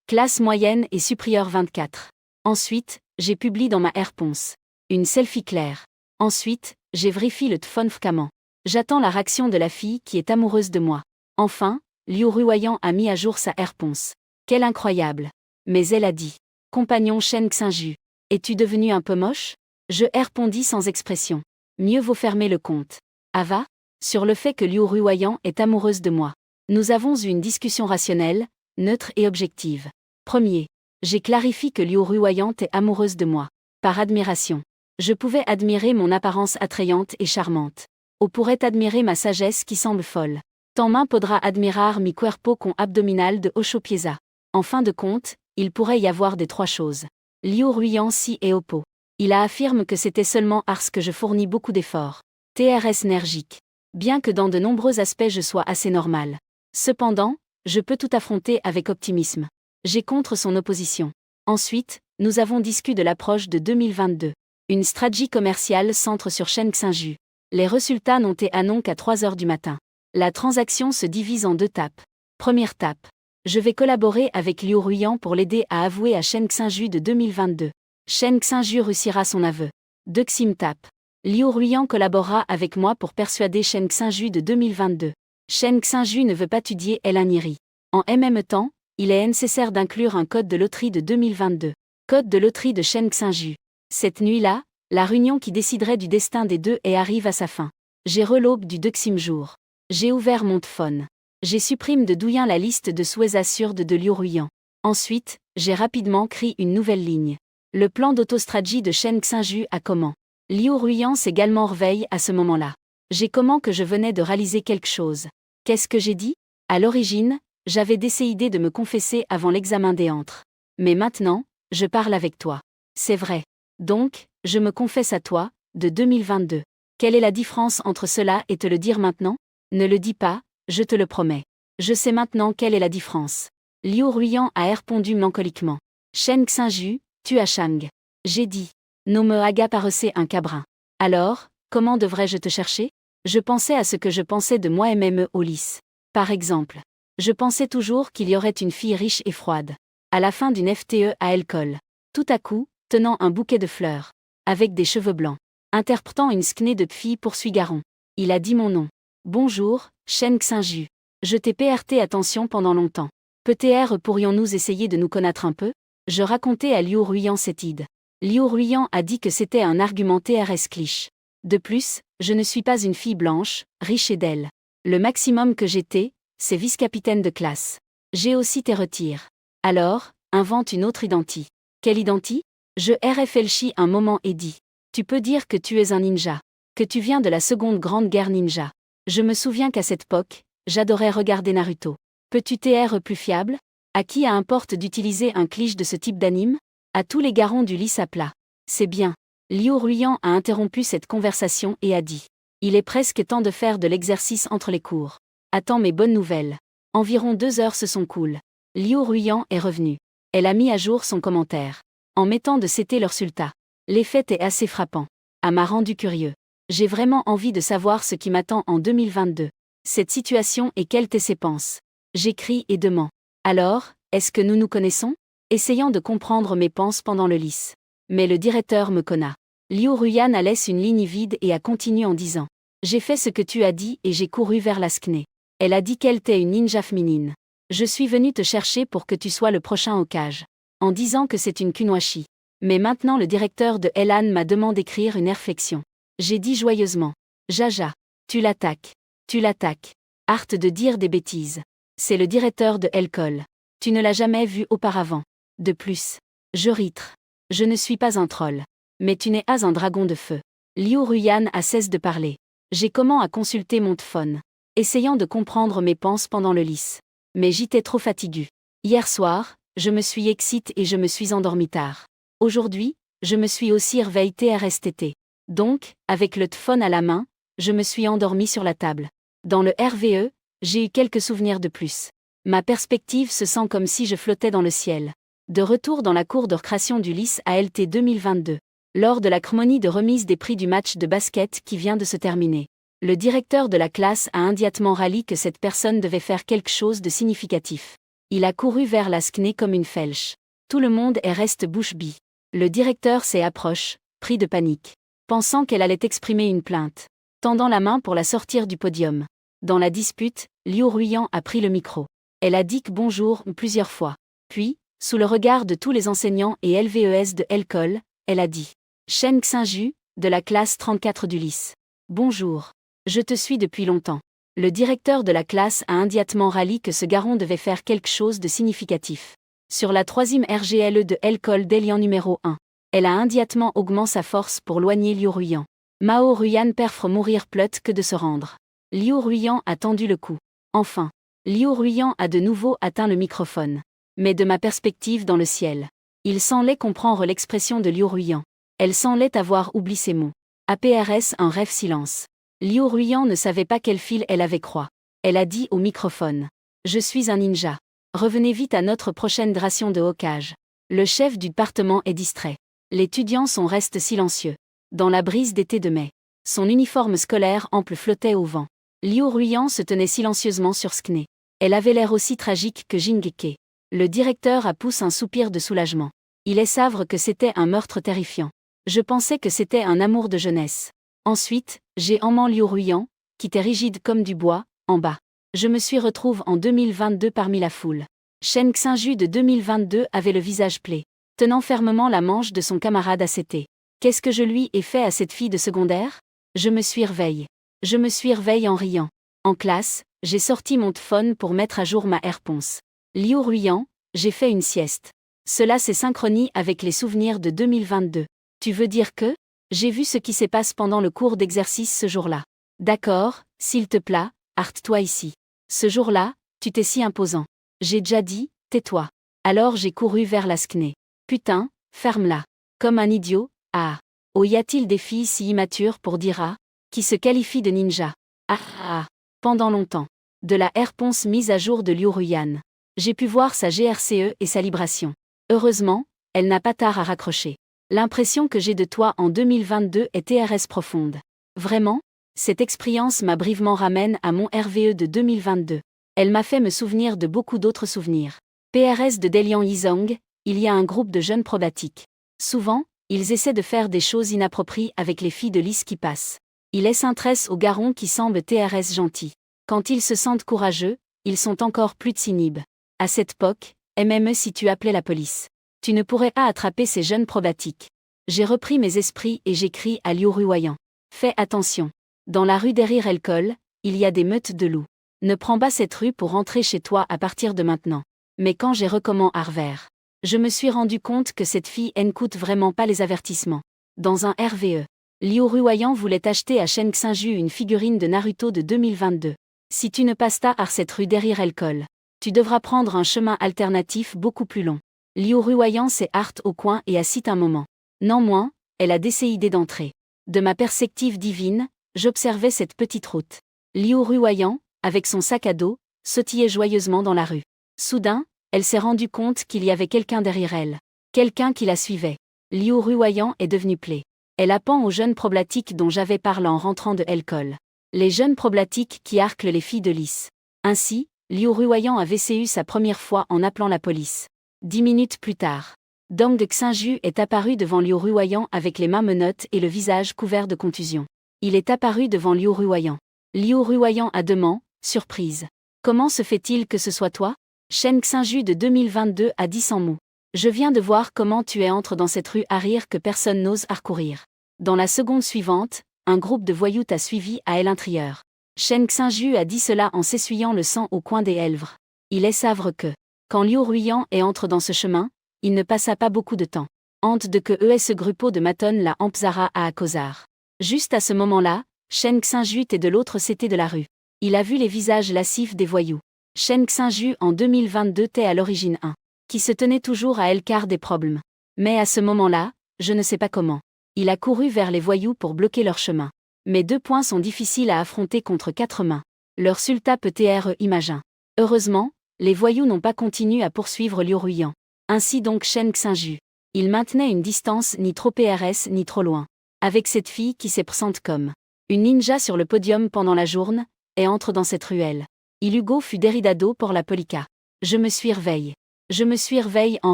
Classe moyenne et supérieure 24. Ensuite, j'ai publié dans ma réponse. Une selfie claire. Ensuite, j'ai vérifié le téléphone fréquemment. J'attends la réaction de la fille qui est amoureuse de moi. Enfin, Liu Ruiyan a mis à jour sa réponse. Quelle incroyable. Mais elle a dit. Compagnon Chen Xinju. Es-tu devenu un peu moche? Je répondis sans expression. Mieux vaut fermer le compte. Ava? Sur le fait que Liu Ruiyan est amoureuse de moi. Nous avons eu une discussion rationnelle, neutre et objective. Premier. J'ai clarifié que Liu Ruiyan est amoureuse de moi. Par admiration. Je pouvais admirer mon apparence attrayante et charmante. On pourrait admirer ma sagesse qui semble folle. Tant main podra admirar mi cuerpo con abdominal de ocho pieza. En fin de compte, il pourrait y avoir des trois choses. Liu Ruiyan si et oppo. Il affirme que c'était seulement parce que je fournis beaucoup d'efforts. TRS énergique. Bien que dans de nombreux aspects je sois assez normal. Cependant, je peux tout affronter avec optimisme. J'ai contre son opposition. Ensuite, nous avons discuté de l'approche de 2022. Une stratégie commerciale centre sur Chen Xinju. Les résultats n'ont été annoncés qu'à 3 heures du matin. La transaction se divise en 2 étapes. Première étape. Je vais collaborer avec Liu Ruiyan pour l'aider à avouer à Chen Xinju de 2022. Chen Xinju réussira son aveu. Deuxième étape. Liu Ruiyan collaborera avec moi pour persuader Chen Xinju de 2022. Chen Xinju ne veut pas étudier l'Aniri. En même temps, il est nécessaire d'inclure un code de loterie de 2022. Code de loterie de Chen Xinju. Cette nuit-là, la réunion qui déciderait du destin des deux arrive à sa fin. J'ai l'aube du deuxième jour. J'ai ouvert mon téléphone. J'ai supprimé de douillant la liste de souhaits assurdes de Liu Ruiyan. Ensuite, j'ai rapidement créé une nouvelle ligne. Le plan d'autostratégie de Chen Xinju a comment? Liu Ruyan s'également réveille à ce moment-là. J'ai comment que je venais de réaliser quelque chose. Qu'est-ce que j'ai dit? À l'origine, j'avais décidé de me confesser avant l'examen des entrées. Mais maintenant, je parle avec toi. C'est vrai. Donc, je me confesse à toi, de 2022. Quelle est la différence entre cela et te le dire maintenant? Ne le dis pas, je te le promets. Je sais maintenant quelle est la différence. Liu Ruyan a répondu mélancoliquement. Chen Xinju, tu as Shang. J'ai dit. No me haga paraissait un cabrin. Alors, comment devrais-je te chercher? Je pensais à ce que je pensais de moi-même au lycée. Par exemple, je pensais toujours qu'il y aurait une fille riche et froide. À la fin d'une FTE à l'école. Tout à coup, tenant un bouquet de fleurs. Avec des cheveux blancs. Interprétant une skné de fille poursuit Garon. Il a dit mon nom. Bonjour, Chen Xinju. Je t'ai prêté attention pendant longtemps. Peut-être pourrions-nous essayer de nous connaître un peu? Je racontais à Liu Ruyan cette idée. Liu Ruyan a dit que c'était un argument TRS cliché. De plus, je ne suis pas une fille blanche, riche et d'elle. Le maximum que j'étais, c'est vice-capitaine de classe. J'ai aussi tes retires. Alors, invente une autre identité. Quelle identité? Je réfléchis un moment et dis. Tu peux dire que tu es un ninja. Que tu viens de la seconde grande guerre ninja. Je me souviens qu'à cette époque, j'adorais regarder Naruto. Peux-tu t'être plus fiable? À qui importe d'utiliser un cliché de ce type d'anime? À tous les garons du lycée à plat. C'est bien. Liu Ruyan a interrompu cette conversation et a dit. Il est presque temps de faire de l'exercice entre les cours. Attends mes bonnes nouvelles. Environ 2 heures se sont cool. Liu Ruyan est revenu. Elle a mis à jour son commentaire. En mettant de c'était le résultat. L'effet est assez frappant. Elle m'a rendu curieux. J'ai vraiment envie de savoir ce qui m'attend en 2022. Cette situation et quelles ses penses. J'écris et demande. Alors, est-ce que nous nous connaissons? Essayant de comprendre mes pensées pendant le lycée. Mais le directeur me connaît. Liu Ruyan a laissé une ligne vide et a continué en disant. J'ai fait ce que tu as dit et j'ai couru vers la skné. Elle a dit qu'elle était une ninja féminine. Je suis venu te chercher pour que tu sois le prochain Hokage. En disant que c'est une kunoichi. Mais maintenant le directeur de Elan m'a demandé d'écrire une réflexion. J'ai dit joyeusement. Jaja. Tu l'attaques. Tu l'attaques. Hâte de dire des bêtises. C'est le directeur de l'école. Tu ne l'as jamais vu auparavant. De plus. Je ritre. Je ne suis pas un troll. Mais tu n'es pas un dragon de feu. Liu Ruyan a cessé de parler. J'ai comment à consulter mon téléphone. Essayant de comprendre mes pensées pendant le lycée. Mais j'étais trop fatigué. Hier soir, je me suis excité et je me suis endormi tard. Aujourd'hui, je me suis aussi réveillé TRSTT. Donc, avec le téléphone à la main, je me suis endormi sur la table. Dans le RVE, j'ai eu quelques souvenirs de plus. Ma perspective se sent comme si je flottais dans le ciel. De retour dans la cour de récréation du lycée ALT 2022. Lors de la cérémonie de remise des prix du match de basket qui vient de se terminer. Le directeur de la classe a immédiatement rallié que cette personne devait faire quelque chose de significatif. Il a couru vers la skné comme une flèche. Tout le monde est resté bouche bée. Le directeur s'est approché, pris de panique. Pensant qu'elle allait exprimer une plainte. Tendant la main pour la sortir du podium. Dans la dispute, Liu Ruyan a pris le micro. Elle a dit que bonjour plusieurs fois. Puis, sous le regard de tous les enseignants et LVES de l'école, elle a dit. Chen Xinju, de la classe 34 du lycée. Bonjour. Je te suis depuis longtemps. Le directeur de la classe a immédiatement rallié que ce garçon devait faire quelque chose de significatif. Sur la 3e RGLE de l'école d'Elian numéro 1. Elle a immédiatement augmenté sa force pour loigner Liu Ruyan. Mao Ruyan perfre mourir pleut que de se rendre. Liu Ruyan a tendu le cou. Enfin. Liu Ruyan a de nouveau atteint le microphone. Mais de ma perspective dans le ciel. Il semblait comprendre l'expression de Liu Ruyan. Elle semblait avoir oublié ses mots. APRS un rêve silence. Liu Ruyan ne savait pas quel fil elle avait croix. Elle a dit au microphone. Je suis un ninja. Revenez vite à notre prochaine ration de Hokage. Le chef du département est distrait. Les étudiants restent silencieux. Dans la brise d'été de mai. Son uniforme scolaire ample flottait au vent. Liu Ruyan se tenait silencieusement sur skné. Elle avait l'air aussi tragique que Jingeke. Le directeur a poussé un soupir de soulagement. Il est savre que c'était un meurtre terrifiant. Je pensais que c'était un amour de jeunesse. Ensuite, j'ai emmené Liu Ruyan, qui était rigide comme du bois, en bas. Je me suis retrouve en 2022 parmi la foule. Chen Xinju de 2022 avait le visage plié, tenant fermement la manche de son camarade ACT. Qu'est-ce que je lui ai fait à cette fille de secondaire? Je me suis réveillé. Je me suis réveillé en riant. En classe, j'ai sorti mon téléphone pour mettre à jour ma réponse. Liu Ruyan, j'ai fait une sieste. Cela s'est synchronisé avec les souvenirs de 2022. Tu veux dire que j'ai vu ce qui s'est passé pendant le cours d'exercice ce jour-là. D'accord, s'il te plaît, arrête-toi ici. Ce jour-là, tu t'es si imposant. J'ai déjà dit, tais-toi. Alors j'ai couru vers la skné. Putain, ferme-la. Comme un idiot, ah. Oh, y a-t-il des filles si immatures pour dire ah, qui se qualifient de ninja? Ah. Pendant longtemps. De la réponse mise à jour de Liu Ruyan. J'ai pu voir sa GRCE et sa libration. Heureusement, elle n'a pas tard à raccrocher. L'impression que j'ai de toi en 2022 est TRS profonde. Vraiment? Cette expérience m'a brièvement ramène à mon RVE de 2022. Elle m'a fait me souvenir de beaucoup d'autres souvenirs. PRS de Delian Yizong, il y a un groupe de jeunes probatiques. Souvent, ils essaient de faire des choses inappropriées avec les filles de l'IS qui passent. Ils s'intéressent aux garons qui semblent TRS gentils. Quand ils se sentent courageux, ils sont encore plus tsinibes. À cette époque, MME si tu appelais la police. Tu ne pourrais pas attraper ces jeunes probatiques. J'ai repris mes esprits et j'écris à Liu Ruoyan. Fais attention. Dans la rue derrière Elcol, il y a des meutes de loups. Ne prends pas cette rue pour rentrer chez toi à partir de maintenant. Mais quand j'ai recommandé Harvard, je me suis rendu compte que cette fille n'écoute vraiment pas les avertissements. Dans un RVE, Liu Ruoyan voulait acheter à Shen Xinju une figurine de Naruto de 2022. Si tu ne passes pas par cette rue derrière Elcol, tu devras prendre un chemin alternatif beaucoup plus long. Liu Ruoyan s'est hâte au coin et assit un moment. Néanmoins, elle a décidé d'entrer. De ma perspective divine, j'observais cette petite route. Liu Ruoyan, avec son sac à dos, sautillait joyeusement dans la rue. Soudain, elle s'est rendue compte qu'il y avait quelqu'un derrière elle. Quelqu'un qui la suivait. Liu Ruoyan est devenue plaie. Elle append aux jeunes problématiques dont j'avais parlé en rentrant de Elcol. Les jeunes problématiques qui harclent les filles de l'IS. Ainsi, Liu Ruoyan avait eu sa première fois en appelant la police. 10 minutes plus tard, Dong de Xinju est apparu devant Liu Ruoyan avec les mains menottes et le visage couvert de contusions. Il est apparu devant Liu Ruoyan. Liu Ruoyan a demandé, surprise. Comment se fait-il que ce soit toi? Shen Xinju de 2022 a dit sans mots. Je viens de voir comment tu entres dans cette rue à rire que personne n'ose parcourir. Dans la seconde suivante, un groupe de voyous t'a suivi à l'intérieur. Shen Xinju a dit cela en s'essuyant le sang au coin des lèvres. Il est savre que, quand Liu Ruoyan entre dans ce chemin, il ne passa pas beaucoup de temps. Hante de que ce grupo de Maton la Ampzara à Akozar. Juste à ce moment-là, Shen Xinju est de l'autre côté de la rue. Il a vu les visages lascifs des voyous. Shen Xinju en 2022 était à l'origine un, qui se tenait toujours à Elcar des problèmes. Mais à ce moment-là, je ne sais pas comment. Il a couru vers les voyous pour bloquer leur chemin. Mais 2 points sont difficiles à affronter contre 4 mains. Leur sulta peut être imagin. Heureusement, les voyous n'ont pas continué à poursuivre Liu Ruoyan. Ainsi donc Shen Xinju. Il maintenait une distance ni trop PRS ni trop loin. Avec cette fille qui s'est présente comme une ninja sur le podium pendant la journée, et entre dans cette ruelle. Il Hugo fut déridado pour la Polika. Je me suis réveillé. Je me suis réveillé en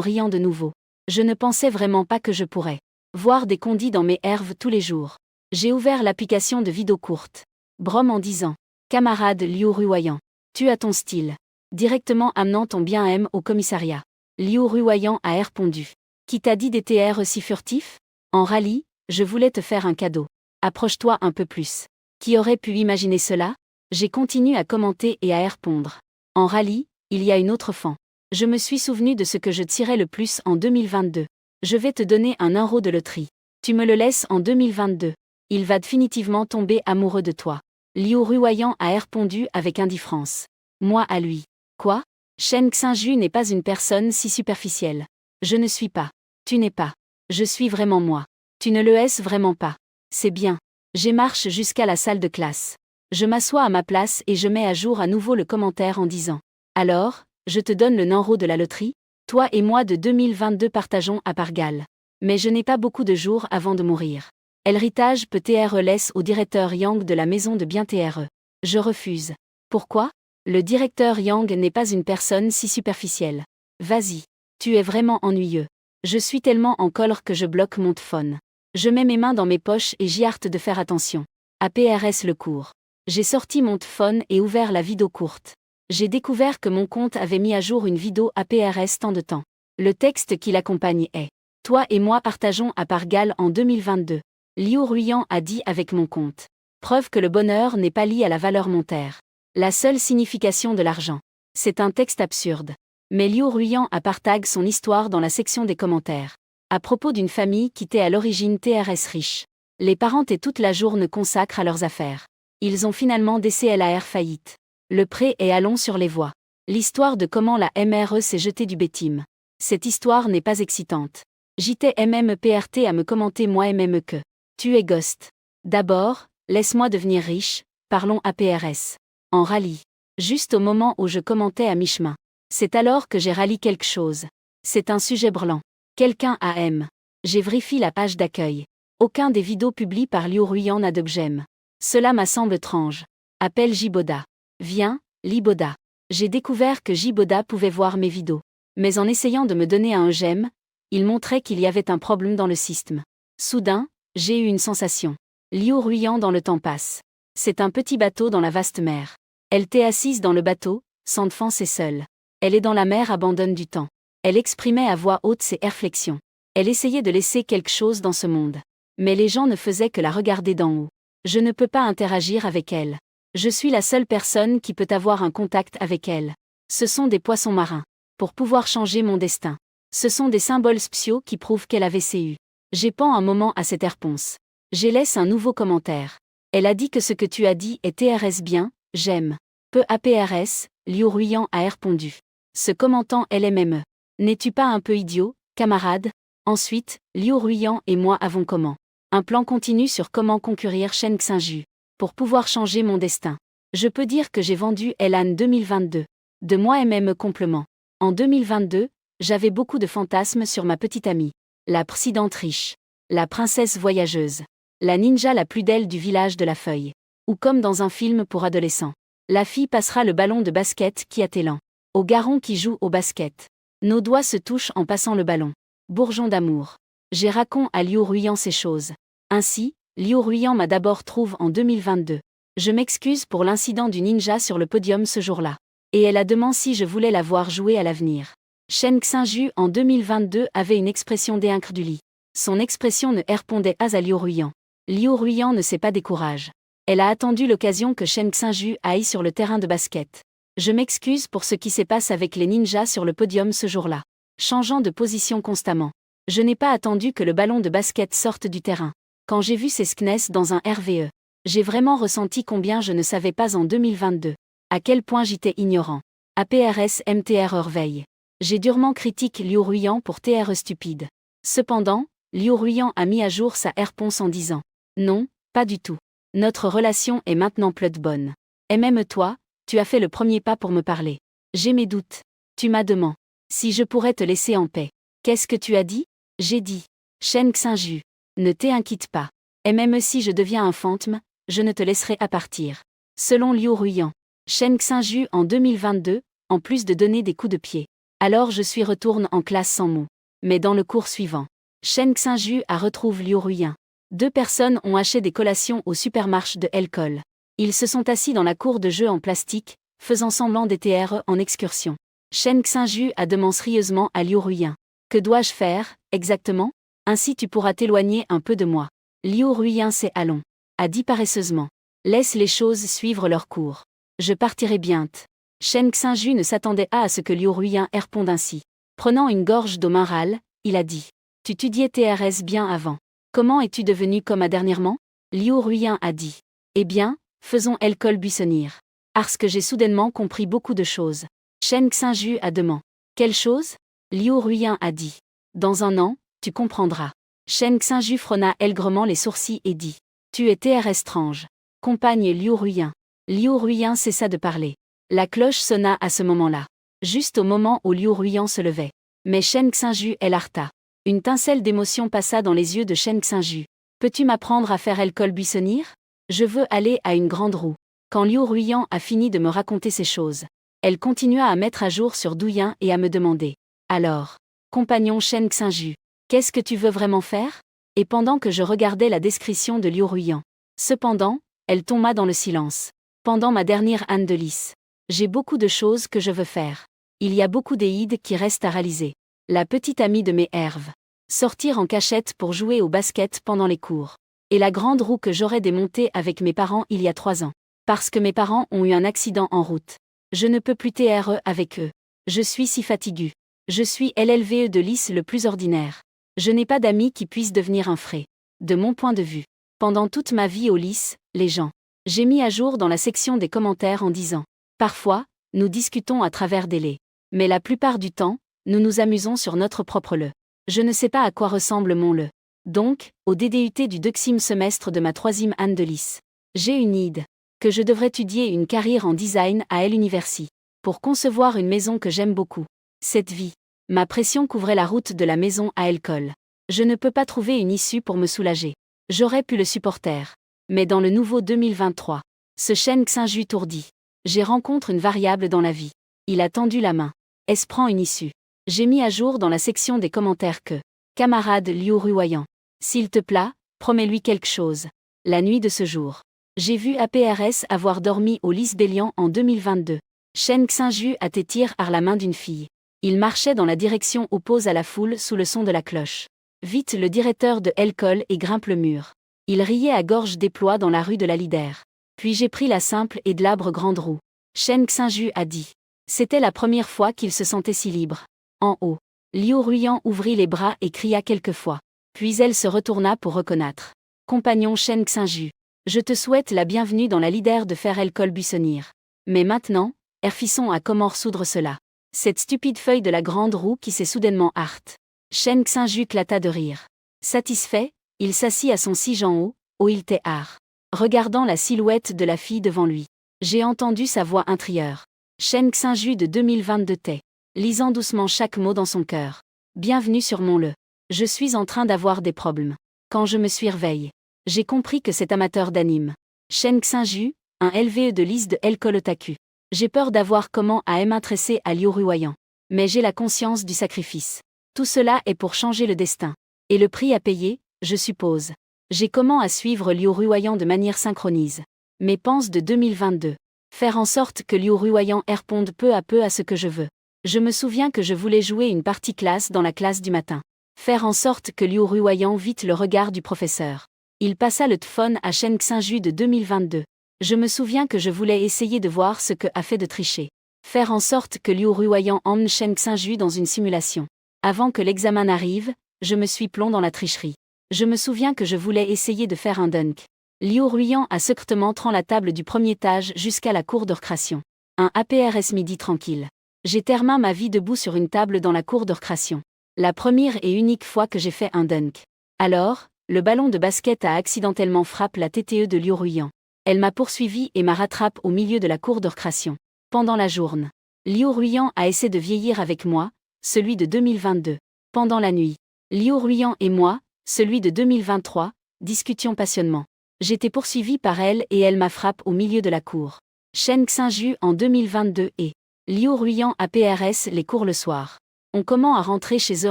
riant de nouveau. Je ne pensais vraiment pas que je pourrais voir des condis dans mes herves tous les jours. J'ai ouvert l'application de vidéo courte. Brom en disant. Camarade Liu Ruoyan. Tu as ton style. Directement amenant ton bien M au commissariat. Liu Ruoyan a répondu. Qui t'a dit des TR si furtifs? En rallye, je voulais te faire un cadeau. Approche-toi un peu plus. Qui aurait pu imaginer cela? J'ai continué à commenter et à répondre. En rallye, il y a une autre fan. Je me suis souvenu de ce que je tirais le plus en 2022. Je vais te donner un euro de loterie. Tu me le laisses en 2022. Il va définitivement tomber amoureux de toi. Liu Ruoyan a répondu avec indifférence. Moi à lui. Quoi? Shen Xinju n'est pas une personne si superficielle. Je ne suis pas. Tu n'es pas. Je suis vraiment moi. Tu ne le es vraiment pas. C'est bien. Je marche jusqu'à la salle de classe. Je m'assois à ma place et je mets à jour à nouveau le commentaire en disant. Alors, je te donne le euro de la loterie? Toi et moi de 2022 partageons à part égale. Mais je n'ai pas beaucoup de jours avant de mourir. L'héritage peut être laisse au directeur Yang de la maison de bien TRE. Je refuse. Pourquoi? Le directeur Yang n'est pas une personne si superficielle. Vas-y. Tu es vraiment ennuyeux. Je suis tellement en colère que je bloque mon téléphone. Je mets mes mains dans mes poches et j'y hâte de faire attention. APRS le cours. J'ai sorti mon téléphone et ouvert la vidéo courte. J'ai découvert que mon compte avait mis à jour une vidéo APRS tant de temps. Le texte qui l'accompagne est « Toi et moi partageons à part égale en 2022 ». Liu Ruoyan a dit avec mon compte. Preuve que le bonheur n'est pas lié à la valeur monétaire. La seule signification de l'argent. C'est un texte absurde. Mais Liu Ruyan a partagé son histoire dans la section des commentaires. À propos d'une famille qui était à l'origine TRS riche. Les parents et toute la journée consacrent à leurs affaires. Ils ont finalement DCLAR faillite. Le prêt est à long sur les voies. L'histoire de comment la MRE s'est jetée du bétime. Cette histoire n'est pas excitante. JT MMPRT à me commenter moi MME que. Tu es Ghost. D'abord, laisse-moi devenir riche, parlons APRS. En rallye. Juste au moment où je commentais à mi-chemin. C'est alors que j'ai rallié quelque chose. C'est un sujet brûlant. Quelqu'un AM. J'ai vérifié la page d'accueil. Aucun des vidéos publiées par Liu Ruyan n'a de j'aime. Cela m'a semble étrange. Appelle Jiboda. Viens, Liboda. J'ai découvert que Jiboda pouvait voir mes vidéos. Mais en essayant de me donner un j'aime, il montrait qu'il y avait un problème dans le système. Soudain, j'ai eu une sensation. Liu Ruyan dans le temps passe. C'est un petit bateau dans la vaste mer. Elle t'est assise dans le bateau, sans défense et seule. Elle est dans la mer abandonne du temps. Elle exprimait à voix haute ses réflexions. Elle essayait de laisser quelque chose dans ce monde. Mais les gens ne faisaient que la regarder d'en haut. Je ne peux pas interagir avec elle. Je suis la seule personne qui peut avoir un contact avec elle. Ce sont des poissons marins. Pour pouvoir changer mon destin. Ce sont des symboles spéciaux qui prouvent qu'elle avait CU. J'ai pens un moment à cette réponse. J'ai laissé un nouveau commentaire. Elle a dit que ce que tu as dit est TRS bien, j'aime. Peu APRS, Liu Ruyan a répondu. Se commentant LMME. N'es-tu pas un peu idiot, camarade? Ensuite, Liu Ruyan et moi avons comment. Un plan continu sur comment concourir Shen Xinju. Pour pouvoir changer mon destin. Je peux dire que j'ai vendu Elan 2022. De moi MME complément. En 2022, j'avais beaucoup de fantasmes sur ma petite amie. La présidente riche. La princesse voyageuse. La ninja la plus belle du village de la feuille. Ou comme dans un film pour adolescents. La fille passera le ballon de basket qui a élan. Au garçon qui joue au basket. Nos doigts se touchent en passant le ballon. Bourgeon d'amour. J'ai raconté à Liu Ruyan ces choses. Ainsi, Liu Ruyan m'a d'abord trouvé en 2022. Je m'excuse pour l'incident du ninja sur le podium ce jour-là. Et elle a demandé si je voulais la voir jouer à l'avenir. Shen Xinju en 2022 avait une expression d'incrédulité. Son expression ne répondait pas à Liu Ruyan. Liu Ruyan ne s'est pas découragé. Elle a attendu l'occasion que Shen Xinju aille sur le terrain de basket. Je m'excuse pour ce qui s'est passé avec les ninjas sur le podium ce jour-là. Changeant de position constamment. Je n'ai pas attendu que le ballon de basket sorte du terrain. Quand j'ai vu ces sknes dans un RVE, j'ai vraiment ressenti combien je ne savais pas en 2022. À quel point j'étais ignorant. APRS MTR veille. J'ai durement critiqué Liu Ruyan pour TRE stupide. Cependant, Liu Ruyan a mis à jour sa réponse en disant « Non, pas du tout. Notre relation est maintenant plus bonne. Et même toi, tu as fait le premier pas pour me parler. J'ai mes doutes. Tu m'as demandé si je pourrais te laisser en paix. Qu'est-ce que tu as dit? J'ai dit « Shen Xinju, ne t'inquiète pas. Et même si je deviens un fantôme, je ne te laisserai pas partir. » Selon Liu Ruyan, Shen Xinju en 2022, en plus de donner des coups de pied. Alors je suis retourne en classe sans mots. Mais dans le cours suivant, Shen Xinju a retrouvé Liu Ruyan. 2 personnes ont acheté des collations au supermarché de Elcol. Ils se sont assis dans la cour de jeu en plastique, faisant semblant d'être en excursion. Shen Xinju a demandé sérieusement à Liu Ruyan. Que dois-je faire, exactement? Ainsi tu pourras t'éloigner un peu de moi. Liu Ruyan s'est allons. A dit paresseusement. Laisse les choses suivre leur cours. Je partirai bientôt. Shen Xinju ne s'attendait pas à ce que Liu Ruyan réponde ainsi. Prenant une gorge d'eau minérale, il a dit. Tu étudiais TRS bien avant. Comment es-tu devenu comme à dernièrement? Liu Ruyan a dit. Eh bien, faisons Elcol buissonnière. Parce que j'ai soudainement compris beaucoup de choses. Shen Xinju a demandé. Quelle chose? Liu Ruyan a dit. Dans un an, tu comprendras. Shen Xinju frôna aigrement les sourcils et dit. Tu es TRS étrange. Compagne Liu Ruyan. Liu Ruyan cessa de parler. La cloche sonna à ce moment-là. Juste au moment où Liu Ruyan se levait. Mais Shen Xinju elle arta. Une tincelle d'émotion passa dans les yeux de Shen Xinju. Peux-tu m'apprendre à faire Elcol buissonnière? Je veux aller à une grande roue. Quand Liu Ruyan a fini de me raconter ces choses, elle continua à mettre à jour sur Douyin et à me demander. Alors, compagnon Shen Xinju, qu'est-ce que tu veux vraiment faire? Et pendant que je regardais la description de Liu Ruyan. Cependant, elle tomba dans le silence. Pendant ma dernière année de lycée. J'ai beaucoup de choses que je veux faire. Il y a beaucoup d'éides qui restent à réaliser. La petite amie de mes Herves. Sortir en cachette pour jouer au basket pendant les cours. Et la grande roue que j'aurais démontée avec mes parents il y a 3 ans. Parce que mes parents ont eu un accident en route. Je ne peux plus TRE avec eux. Je suis si fatigué. Je suis LLVE de Lys le plus ordinaire. Je n'ai pas d'amis qui puissent devenir un frais. De mon point de vue. Pendant toute ma vie au Lys, les gens. J'ai mis à jour dans la section des commentaires en disant. Parfois, nous discutons à travers des laits. Mais la plupart du temps, nous nous amusons sur notre propre le. Je ne sais pas à quoi ressemble mon le. Donc, au DDUT du 2e semestre de ma 3e année de Lys. J'ai une idée. Que je devrais étudier une carrière en design à l'université. Pour concevoir une maison que j'aime beaucoup. Cette vie. Ma pression couvrait la route de la maison à l'école. Je ne peux pas trouver une issue pour me soulager. J'aurais pu le supporter. Mais dans le nouveau 2023, ce Shen Xinju tourdi. J'ai rencontré une variable dans la vie. Il a tendu la main. Est-ce prend une issue. J'ai mis à jour dans la section des commentaires que. Camarade Liu Ruoyan. S'il te plaît, promets-lui quelque chose. La nuit de ce jour. J'ai vu APRS avoir dormi au Lys Bélian en 2022. Shen Xinju a tir à la main d'une fille. Il marchait dans la direction opposée à la foule sous le son de la cloche. Vite le directeur de l'école et grimpe le mur. Il riait à gorge déploie dans la rue de la Lider. Puis j'ai pris la simple et glabre grande roue. Shen Xinju a dit. C'était la première fois qu'il se sentait si libre. En haut. Liu Ruoyan ouvrit les bras et cria quelquefois. Puis elle se retourna pour reconnaître. Compagnon Shen Xinju. Je te souhaite la bienvenue dans la Lider de faire l'école buissonnière. Mais maintenant, erfissons à comment soudre cela. Cette stupide feuille de la grande roue qui s'est soudainement harte. Shen Xinju éclata de rire. Satisfait, il s'assit à son siège en haut, où il était art. Regardant la silhouette de la fille devant lui. J'ai entendu sa voix intérieure. Shen Xinju de 2022 tait. Lisant doucement chaque mot dans son cœur. Bienvenue sur mon le. Je suis en train d'avoir des problèmes. Quand je me suis réveillé, j'ai compris que cet amateur d'anime. Shen Xinju, un LVE de Lys de l'école otaku. J'ai peur d'avoir comment à m'intéresser à Liu Ruoyan. Mais j'ai la conscience du sacrifice. Tout cela est pour changer le destin. Et le prix à payer, je suppose. J'ai comment à suivre Liu Ruoyan de manière synchronise. Mes penses de 2022. Faire en sorte que Liu Ruoyan réponde peu à peu à ce que je veux. Je me souviens que je voulais jouer une partie classe dans la classe du matin. Faire en sorte que Liu Ruoyan vite le regard du professeur. Il passa le téléphone à Shen Xinju de 2022. Je me souviens que je voulais essayer de voir ce que a fait de tricher. Faire en sorte que Liu Ruoyan emmène Shen Xinju dans une simulation. Avant que l'examen n'arrive, je me suis plomb dans la tricherie. Je me souviens que je voulais essayer de faire un dunk. Liu Ruoyan a secrètement tremblé la table du premier étage jusqu'à la cour de récréation. Un APRS midi tranquille. J'ai terminé ma vie debout sur une table dans la cour de récréation. La première et unique fois que j'ai fait un dunk. Alors, le ballon de basket a accidentellement frappé la TTE de Liu Ruoyan. Elle m'a poursuivi et m'a rattrapé au milieu de la cour de récréation. Pendant la journée, Liu Ruoyan a essayé de vieillir avec moi, celui de 2022. Pendant la nuit, Liu Ruoyan et moi, celui de 2023, discutions passionnément. J'étais poursuivi par elle et elle m'a frappé au milieu de la cour. Shen Xinju en 2022 et Liu Ruoyan à PRS les cours le soir. On commence à rentrer chez eux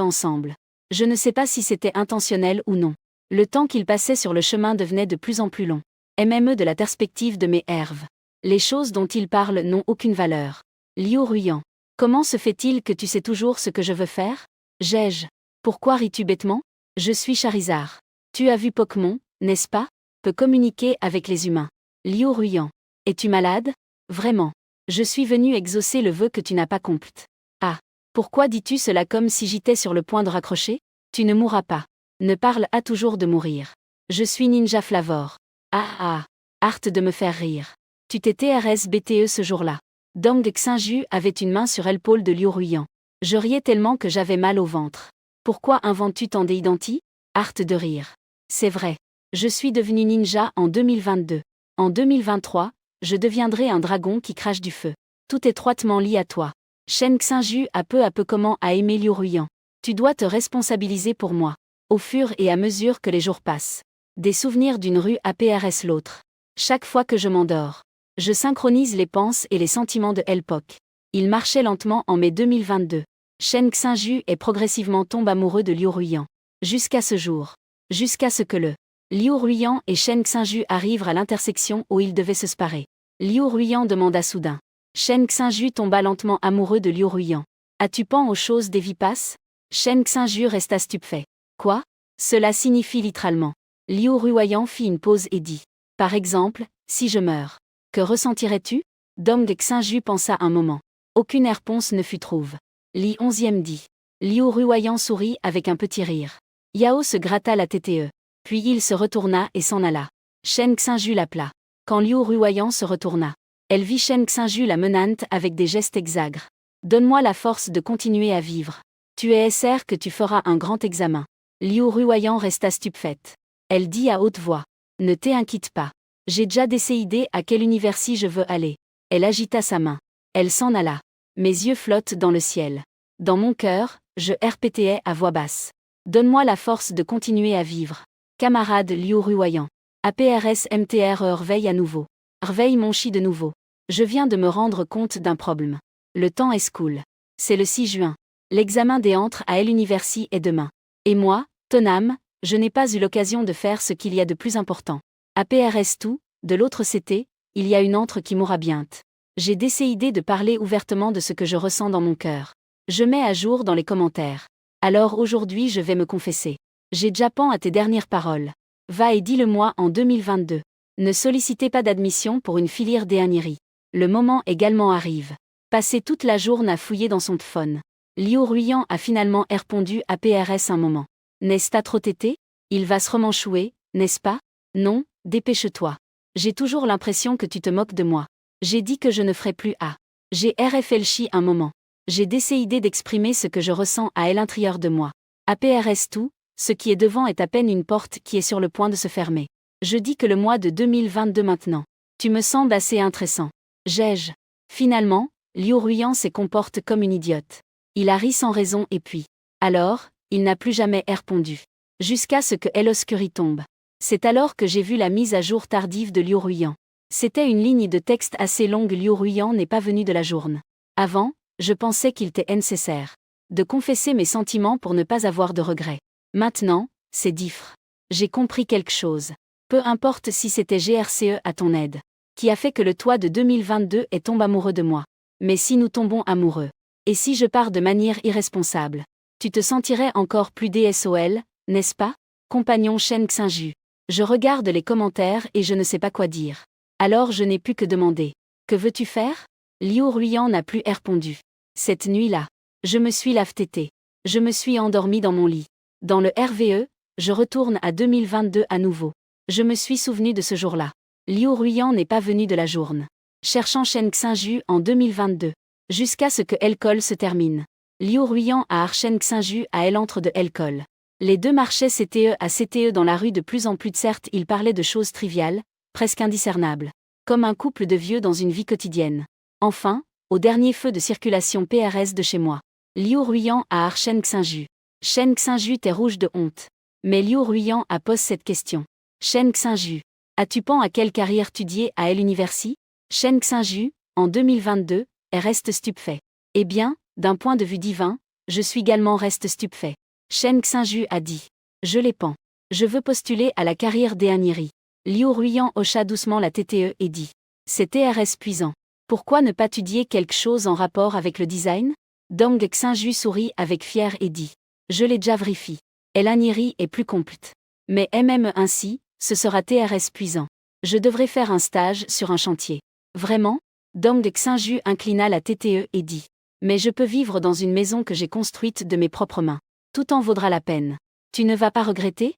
ensemble. Je ne sais pas si c'était intentionnel ou non. Le temps qu'ils passaient sur le chemin devenait de plus en plus long. MME de la perspective de mes herves. Les choses dont ils parlent n'ont aucune valeur. Liu Ruoyan. Comment se fait-il que tu sais toujours ce que je veux faire? J'ai-je. Pourquoi ris-tu bêtement? Je suis Charizard. Tu as vu Pokémon, n'est-ce pas? Peux communiquer avec les humains. Liu Ruoyan. Es-tu malade? Vraiment. Je suis venu exaucer le vœu que tu n'as pas compris. Ah. Pourquoi dis-tu cela comme si j'étais sur le point de raccrocher? Tu ne mourras pas. Ne parle à toujours de mourir. Je suis Ninja Flavor. Ah. Hâte de me faire rire. Tu t'étais RSBTE ce jour-là. Dong Xinju avait une main sur l'épaule de Liu Ruoyan. Je riais tellement que j'avais mal au ventre. Pourquoi inventes-tu tant d'identi? Hâte de rire. C'est vrai. Je suis devenu ninja en 2022. En 2023, je deviendrai un dragon qui crache du feu. Tout étroitement lié à toi. Shen Xinju a peu à peu comment à aimer Liu Ruoyan. Tu dois te responsabiliser pour moi. Au fur et à mesure que les jours passent. Des souvenirs d'une rue à PRS l'autre. Chaque fois que je m'endors. Je synchronise les pensées et les sentiments de l'époque. Il marchait lentement en mai 2022. Shen Xinju est progressivement tombe amoureux de Liu Ruoyan. Jusqu'à ce jour. Jusqu'à ce que le Liu Ruoyan et Shen Xinju arrivent à l'intersection où ils devaient se séparer. Liu Ruoyan demanda soudain. Shen Xinju tomba lentement amoureux de Liu Ruoyan. As-tu pensé aux choses des vies passent? Shen Xinju resta stupéfait. Quoi? Cela signifie littéralement. Liu Ruoyan fit une pause et dit. Par exemple, si je meurs. Que ressentirais-tu? Dong Xinju pensa un moment. Aucune réponse ne fut trouve. Li 11e dit. Liu Ruoyan sourit avec un petit rire. Yao se gratta la TTE. Puis il se retourna et s'en alla. Shen Xinju l'appela. Quand Liu Ruoyan se retourna, elle vit Shen Xinju la menante avec des gestes exagres. Donne-moi la force de continuer à vivre. Tu es sûr que tu feras un grand examen. Liu Ruoyan resta stupéfaite. Elle dit à haute voix. Ne t'inquiète pas. J'ai déjà décidé à quelle université je veux aller. Elle agita sa main. Elle s'en alla. Mes yeux flottent dans le ciel. Dans mon cœur, je répétais à voix basse. Donne-moi la force de continuer à vivre. Camarade Liu Ruoyan. APRS MTR réveille à nouveau. Réveille mon chi de nouveau. Je viens de me rendre compte d'un problème. Le temps escoule. C'est le 6 juin. L'examen des entrées à l'université est demain. Et moi, Tonam, je n'ai pas eu l'occasion de faire ce qu'il y a de plus important. APRS tout, de l'autre CT, il y a une entrée qui mourra bientôt. J'ai décidé de parler ouvertement de ce que je ressens dans mon cœur. Je mets à jour dans les commentaires. Alors aujourd'hui je vais me confesser. J'ai déjà pen à tes dernières paroles. Va et dis-le-moi en 2022. Ne sollicitez pas d'admission pour une filière d'ingénierie. Le moment également arrive. Passer toute la journée à fouiller dans son téléphone. Liu Ruoyan a finalement répondu à PRS un moment. N'est-ce pas trop tété? Il va se remanchouer, n'est-ce pas? Non, dépêche-toi. J'ai toujours l'impression que tu te moques de moi. J'ai dit que je ne ferai plus à. J'ai réfléchi un moment. J'ai décidé d'exprimer ce que je ressens à l'intérieur de moi. APRS tout, ce qui est devant est à peine une porte qui est sur le point de se fermer. Je dis que le mois de 2022 maintenant. Tu me sembles assez intéressant. J'ai-je. Finalement, Liu Ruoyan se comporte comme une idiote. Il a ri sans raison et puis. Alors, il n'a plus jamais répondu. Jusqu'à ce que l'obscurie tombe. C'est alors que j'ai vu la mise à jour tardive de Liu Ruoyan. C'était une ligne de texte assez longue. Liu Ruoyan n'est pas venu de la journée. Avant, je pensais qu'il était nécessaire de confesser mes sentiments pour ne pas avoir de regrets. Maintenant, c'est diffre. J'ai compris quelque chose. Peu importe si c'était GRCE à ton aide, qui a fait que le toi de 2022 est tombé amoureux de moi. Mais si nous tombons amoureux, et si je pars de manière irresponsable, tu te sentirais encore plus DSOL, n'est-ce pas? Compagnon Shen Xinju. Je regarde les commentaires et je ne sais pas quoi dire. Alors je n'ai plus que demander. Que veux-tu faire? Liu Ruoyan n'a plus répondu. Cette nuit-là, je me suis lavé. Je me suis endormi dans mon lit. Dans le RVE, je retourne à 2022 à nouveau. Je me suis souvenu de ce jour-là. Liu Ruoyan n'est pas venu de la journée. Cherchant Shen Xinju en 2022. Jusqu'à ce que l'école se termine. Liu Ruoyan a Shen Xinju à elle entre de l'école. Les deux marchaient CTE à CTE dans la rue de plus en plus. Certes, ils parlaient de choses triviales, presque indiscernables. Comme un couple de vieux dans une vie quotidienne. Enfin, au dernier feu de circulation PRS de chez moi. Liu Ruoyan a Shen Xinju. Shen Xinju t'es rouge de honte. Mais Liu Ruoyan a posé cette question. Shen Xinju. As-tu pen à quelle carrière étudier à l'université? Shen Xinju, en 2022, reste stupéfait. Eh bien, d'un point de vue divin, je suis également reste stupéfait. Shen Xinju a dit. Je les pen. Je veux postuler à la carrière d'ingénierie. Liu Ruoyan hocha doucement la TTE et dit. C'était puisant. Pourquoi ne pas étudier quelque chose en rapport avec le design? Dong Xinju sourit avec fier et dit. Je l'ai déjà vérifié. L'ingénierie est plus complète. Mais même ainsi, ce sera puisant. Je devrais faire un stage sur un chantier. Vraiment? Dong Xinju inclina la TTE et dit. Mais je peux vivre dans une maison que j'ai construite de mes propres mains. Tout en vaudra la peine. Tu ne vas pas regretter?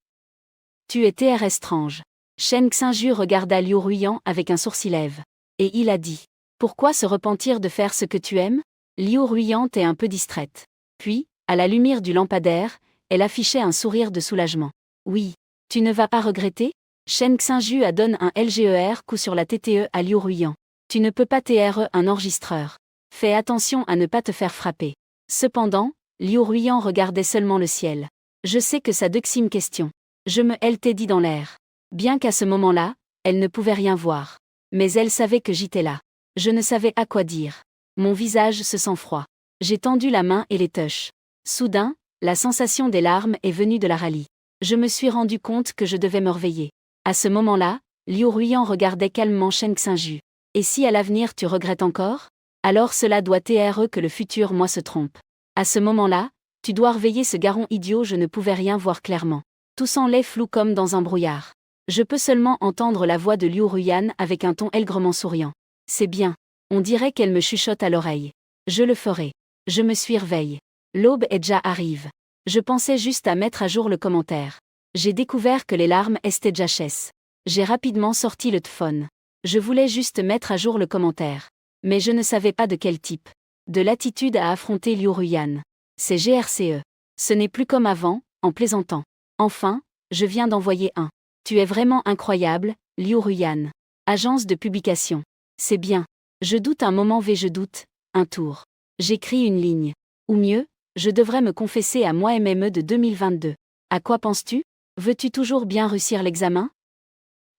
Tu es étrange. Shen Xinju regarda Liu Ruoyan avec un sourcil lève. Et il a dit. Pourquoi se repentir de faire ce que tu aimes? Liu Ruoyan est un peu distraite. Puis, à la lumière du lampadaire, elle affichait un sourire de soulagement. Oui. Tu ne vas pas regretter? Shen Xinju a donné un LGER coup sur la TTE à Liu Ruoyan. Tu ne peux pas TRE un enregistreur. Fais attention à ne pas te faire frapper. Cependant, Liu Ruoyan regardait seulement le ciel. Je sais que ça deuxième question. Je me l'ai dit dans l'air. Bien qu'à ce moment-là, elle ne pouvait rien voir. Mais elle savait que j'étais là. Je ne savais à quoi dire. Mon visage se sent froid. J'ai tendu la main et les touches. Soudain, la sensation des larmes est venue de la rallye. Je me suis rendu compte que je devais me réveiller. À ce moment-là, Liu Ruoyan regardait calmement Shen Xinju. Et si à l'avenir tu regrettes encore? Alors cela doit être que le futur moi se trompe. À ce moment-là, tu dois réveiller ce garçon idiot. Je ne pouvais rien voir clairement. Tout semblait flou comme dans un brouillard. Je peux seulement entendre la voix de Liu Ruoyan avec un ton aigrement souriant. C'est bien. On dirait qu'elle me chuchote à l'oreille. Je le ferai. Je me suis réveillé. L'aube est déjà arrive. Je pensais juste à mettre à jour le commentaire. J'ai découvert que les larmes étaient déjà chaises. J'ai rapidement sorti le téléphone. Je voulais juste mettre à jour le commentaire. Mais je ne savais pas de quel type. De l'attitude à affronter Liu Ruyan. C'est GRCE. Ce n'est plus comme avant, en plaisantant. Enfin, je viens d'envoyer un. Tu es vraiment incroyable, Liu Ruyan. Agence de publication. C'est bien. Je doute un moment je doute, un tour. J'écris une ligne. Ou mieux, je devrais me confesser à moi MME de 2022. À quoi penses-tu? Veux-tu toujours bien réussir l'examen?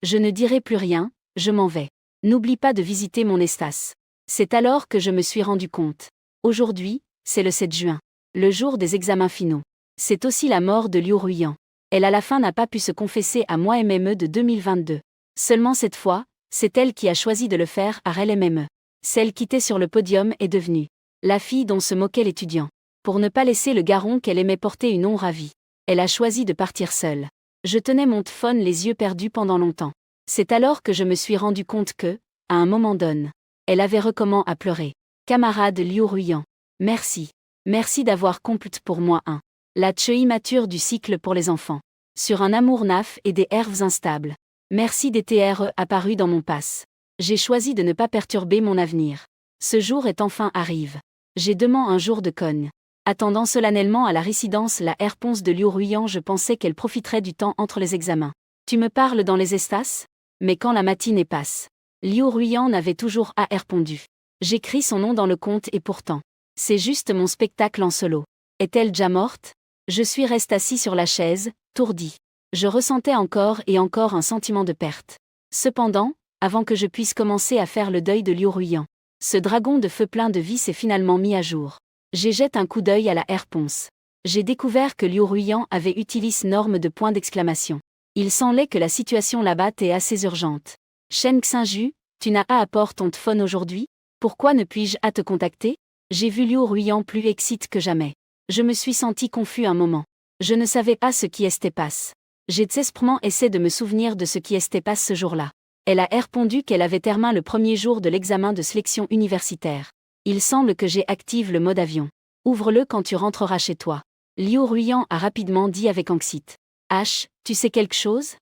Je ne dirai plus rien, je m'en vais. N'oublie pas de visiter mon espace. C'est alors que je me suis rendu compte. Aujourd'hui, c'est le 7 juin. Le jour des examens finaux. C'est aussi la mort de Liu Ruyan. Elle à la fin n'a pas pu se confesser à moi MME de 2022. Seulement cette fois, c'est elle qui a choisi de le faire à LMME. Celle qui était sur le podium est devenue la fille dont se moquait l'étudiant. Pour ne pas laisser le garron qu'elle aimait porter une ombre à vie. Elle a choisi de partir seule. Je tenais mon téléphone les yeux perdus pendant longtemps. C'est alors que je me suis rendu compte que, à un moment donné, elle avait recommence à pleurer. Camarade Liu Ruyan. Merci. Merci d'avoir complété pour moi un. La tchei mature du cycle pour les enfants. Sur un amour naf et des herbes instables. Merci des TRE apparus dans mon passe. J'ai choisi de ne pas perturber mon avenir. Ce jour est enfin arrive. J'ai demain un jour de cogne. Attendant solennellement à la résidence la réponse de Liu Ruyan, je pensais qu'elle profiterait du temps entre les examens. Tu me parles dans les espaces? Mais quand la matinée passe. Liu Ruyan n'avait toujours pas répondu. J'écris son nom dans le compte et pourtant. C'est juste mon spectacle en solo. Est-elle déjà morte? Je suis resté assis sur la chaise, tourdi. Je ressentais encore et encore un sentiment de perte. Cependant, avant que je puisse commencer à faire le deuil de Liu Ruyan, ce dragon de feu plein de vie s'est finalement mis à jour. J'ai jeté un coup d'œil à la réponse. J'ai découvert que Liu Ruyan avait utilisé norme de point d'exclamation. Il semblait que la situation là-bas est assez urgente. Shen Xinju, tu n'as pas apport ton téléphone aujourd'hui? Pourquoi ne puis-je à te contacter? J'ai vu Liu Ruyan plus excité que jamais. Je me suis senti confus un moment. Je ne savais pas ce qui était passe. J'ai désespérément essayé de me souvenir de ce qui était passe ce jour-là. Elle a répondu qu'elle avait terminé le premier jour de l'examen de sélection universitaire. Il semble que j'ai activé le mode avion. Ouvre-le quand tu rentreras chez toi. Liu Ruyan a rapidement dit avec anxiété. H, tu sais quelque chose?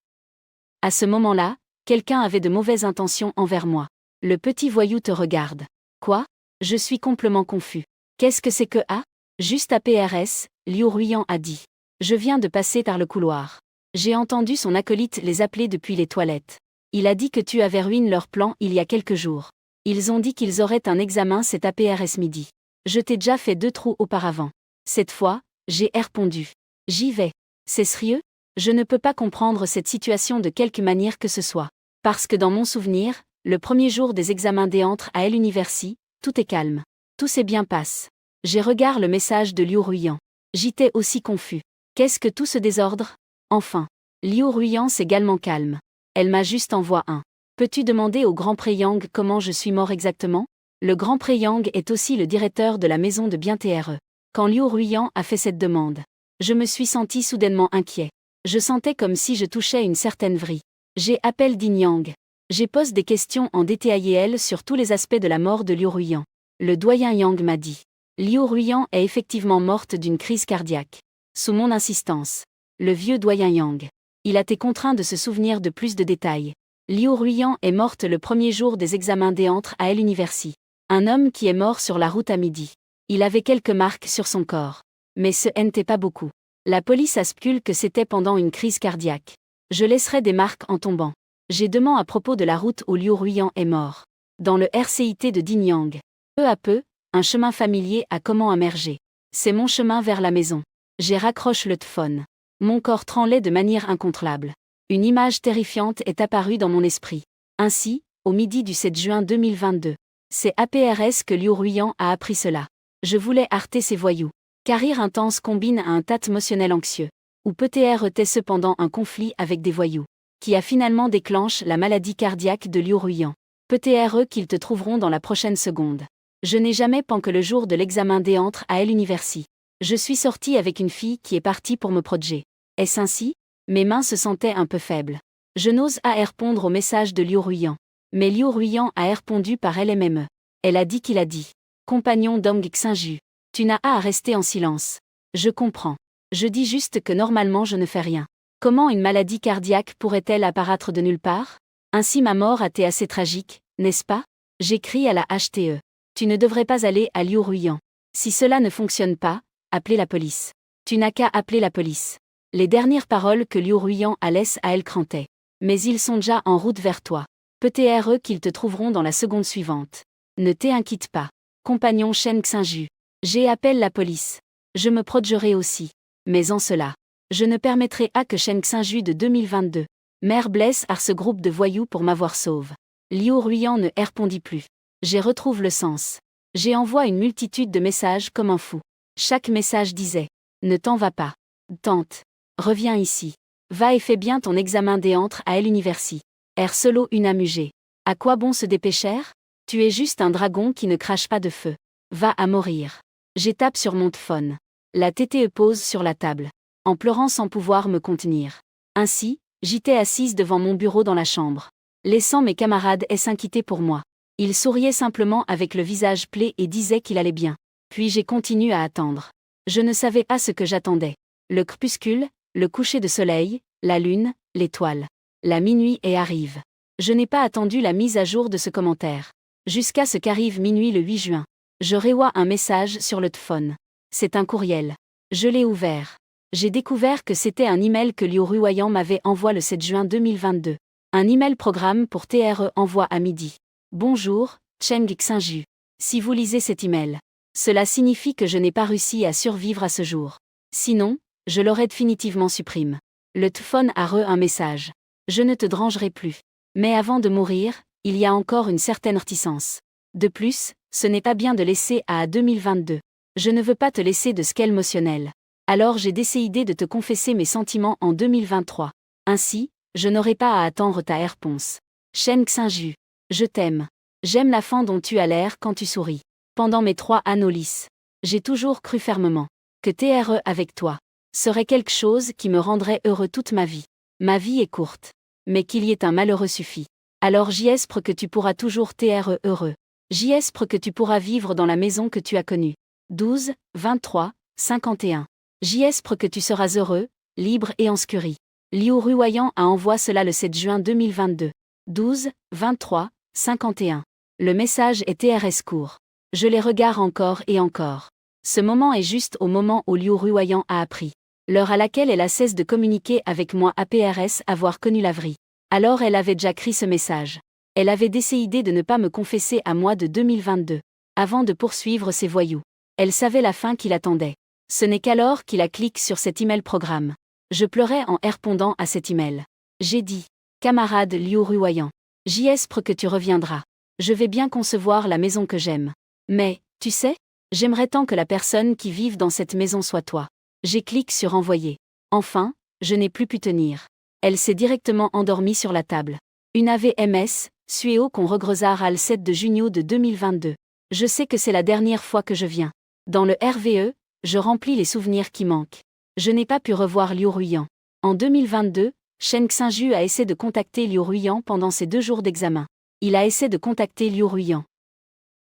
À ce moment-là, quelqu'un avait de mauvaises intentions envers moi. Le petit voyou te regarde. Quoi? Je suis complètement confus. Qu'est-ce que c'est que A? Juste APRS, Liu Ruyan a dit. Je viens de passer par le couloir. J'ai entendu son acolyte les appeler depuis les toilettes. Il a dit que tu avais ruiné leur plan il y a quelques jours. Ils ont dit qu'ils auraient un examen cet APRS midi. Je t'ai déjà fait 2 trous auparavant. Cette fois, j'ai répondu. J'y vais. C'est sérieux? Je ne peux pas comprendre cette situation de quelque manière que ce soit. Parce que dans mon souvenir, le premier jour des examens d'entrée à l'université, tout est calme. Tout s'est bien passe. J'ai regardé le message de Liu Ruyan. J'étais aussi confus. Qu'est-ce que tout ce désordre? Enfin. Liu Ruyan c'est également calme. Elle m'a juste envoyé un. Peux-tu demander au Grand Preyang comment je suis mort exactement? Le Grand Preyang est aussi le directeur de la maison de bien TRE. Quand Liu Ruyan a fait cette demande, je me suis senti soudainement inquiet. Je sentais comme si je touchais une certaine vrille. J'ai appelé Din Yang. J'ai posé des questions en détail sur tous les aspects de la mort de Liu Ruyan. Le doyen Yang m'a dit. Liu Ruyan est effectivement morte d'une crise cardiaque. Sous mon insistance. Le vieux doyen Yang. Il a été contraint de se souvenir de plus de détails. Liu Ruyan est morte le premier jour des examens d'entrée à l'université. Un homme qui est mort sur la route à midi. Il avait quelques marques sur son corps. Mais ce n'était pas beaucoup. La police a spéculé que c'était pendant une crise cardiaque. Je laisserai des marques en tombant. J'ai demandé à propos de la route où Liu Ruyan est mort. Dans le RCIT de Din Yang. Peu à peu, un chemin familier a comment émerger. C'est mon chemin vers la maison. J'ai raccroché le téléphone. Mon corps tremblait de manière incontrôlable. Une image terrifiante est apparue dans mon esprit. Ainsi, au midi du 7 juin 2022. C'est APRS que Liu Ruyan a appris cela. Je voulais arrêter ces voyous. Carrière intense combine à un tas émotionnel anxieux. Ou peut-être était cependant un conflit avec des voyous. Qui a finalement déclenché la maladie cardiaque de Liu Ruyan. Peut-être qu'ils te trouveront dans la prochaine seconde. Je n'ai jamais pensé que le jour de l'examen d'entrée à l'université. Je suis sorti avec une fille qui est partie pour me protéger. Est-ce ainsi? Mes mains se sentaient un peu faibles. Je n'ose pas répondre au message de Liu Ruyan. Mais Liu Ruyan a répondu par LMME. Elle a dit qu'il a dit. Compagnon Dong Xinju. Tu n'as à rester en silence. Je comprends. Je dis juste que normalement je ne fais rien. Comment une maladie cardiaque pourrait-elle apparaître de nulle part? Ainsi ma mort a été assez tragique, n'est-ce pas? J'écris à la HTE. Tu ne devrais pas aller à Liu Ruiyan. Si cela ne fonctionne pas, appelez la police. Tu n'as qu'à appeler la police. Les dernières paroles que Liu Ruiyan a laissées à elle crantaient. Mais ils sont déjà en route vers toi. Peut-être qu'ils te trouveront dans la seconde suivante. Ne t'inquiète pas. Compagnon Shen Xinju. J'appelle la police. Je me protégerai aussi. Mais en cela, je ne permettrai à que Shen Xinju de 2022. Mère blesse à ce groupe de voyous pour m'avoir sauve. Liu Ruiyan ne répondit plus. J'ai retrouve le sens. J'ai envoyé une multitude de messages comme un fou. Chaque message disait: ne t'en va pas. Tente. Reviens ici. Va et fais bien ton examen d'entrée à l'université. Solo une amugée. À quoi bon se dépêcher? Tu es juste un dragon qui ne crache pas de feu. Va à mourir. J'étape sur mon téléphone. La TTE pose sur la table. En pleurant sans pouvoir me contenir. Ainsi, j'étais assise devant mon bureau dans la chambre. Laissant mes camarades s'inquiéter pour moi. Il souriait simplement avec le visage plat et disait qu'il allait bien. Puis j'ai continué à attendre. Je ne savais pas ce que j'attendais. Le crépuscule, le coucher de soleil, la lune, l'étoile. La minuit arrive. Je n'ai pas attendu la mise à jour de ce commentaire. Jusqu'à ce qu'arrive minuit le 8 juin. Je reçois un message sur le téléphone. C'est un courriel. Je l'ai ouvert. J'ai découvert que c'était un email que Liu Ruiyan m'avait envoyé le 7 juin 2022. Un email programme pour TRE envoi à midi. Bonjour, Cheng Xinju. Si vous lisez cet email, cela signifie que je n'ai pas réussi à survivre à ce jour. Sinon, je l'aurais définitivement supprimé. Le téléphone a un message. Je ne te dérangerai plus. Mais avant de mourir, il y a encore une certaine réticence. De plus, ce n'est pas bien de laisser à 2022. Je ne veux pas te laisser de scale émotionnel. Alors j'ai décidé de te confesser mes sentiments en 2023. Ainsi, je n'aurai pas à attendre ta réponse. Shen Xinju. Je t'aime. J'aime la façon dont tu as l'air quand tu souris. Pendant mes 3 anneaux lisses, j'ai toujours cru fermement que TRE avec toi serait quelque chose qui me rendrait heureux toute ma vie. Ma vie est courte. Mais qu'il y ait un malheureux suffit. Alors j'espère que tu pourras toujours TRE heureux. J'espère que tu pourras vivre dans la maison que tu as connue. 12, 23, 51. J'espère que tu seras heureux, libre et enscuri. Liu Ruiyan a envoyé cela le 7 juin 2022. 12, 23, 51. Le message est TRS court. Je les regarde encore et encore. Ce moment est juste au moment où Liu Ruiyan a appris. L'heure à laquelle elle a cessé de communiquer avec moi APRS avoir connu la vraie. Alors elle avait déjà écrit ce message. Elle avait décidé de ne pas me confesser à moi de 2022. Avant de poursuivre ses voyous. Elle savait la fin qui l'attendait. Ce n'est qu'alors qu'il a cliqué sur cet email programme. Je pleurais en répondant à cet email. J'ai dit: camarade Liu Ruiyan, j'espère que tu reviendras. Je vais bien concevoir la maison que j'aime. Mais, tu sais, j'aimerais tant que la personne qui vive dans cette maison soit toi. J'ai cliqué sur envoyer. Enfin, je n'ai plus pu tenir. Elle s'est directement endormie sur la table. Une AVMS, Suéo qu'on regresar al 7 de junio de 2022. Je sais que c'est la dernière fois que je viens. Dans le RVE, je remplis les souvenirs qui manquent. Je n'ai pas pu revoir Liu Ruiyan. En 2022, Shen Xinju a essayé de contacter Liu Ruiyan pendant ses 2 jours d'examen. Il a essayé de contacter Liu Ruiyan.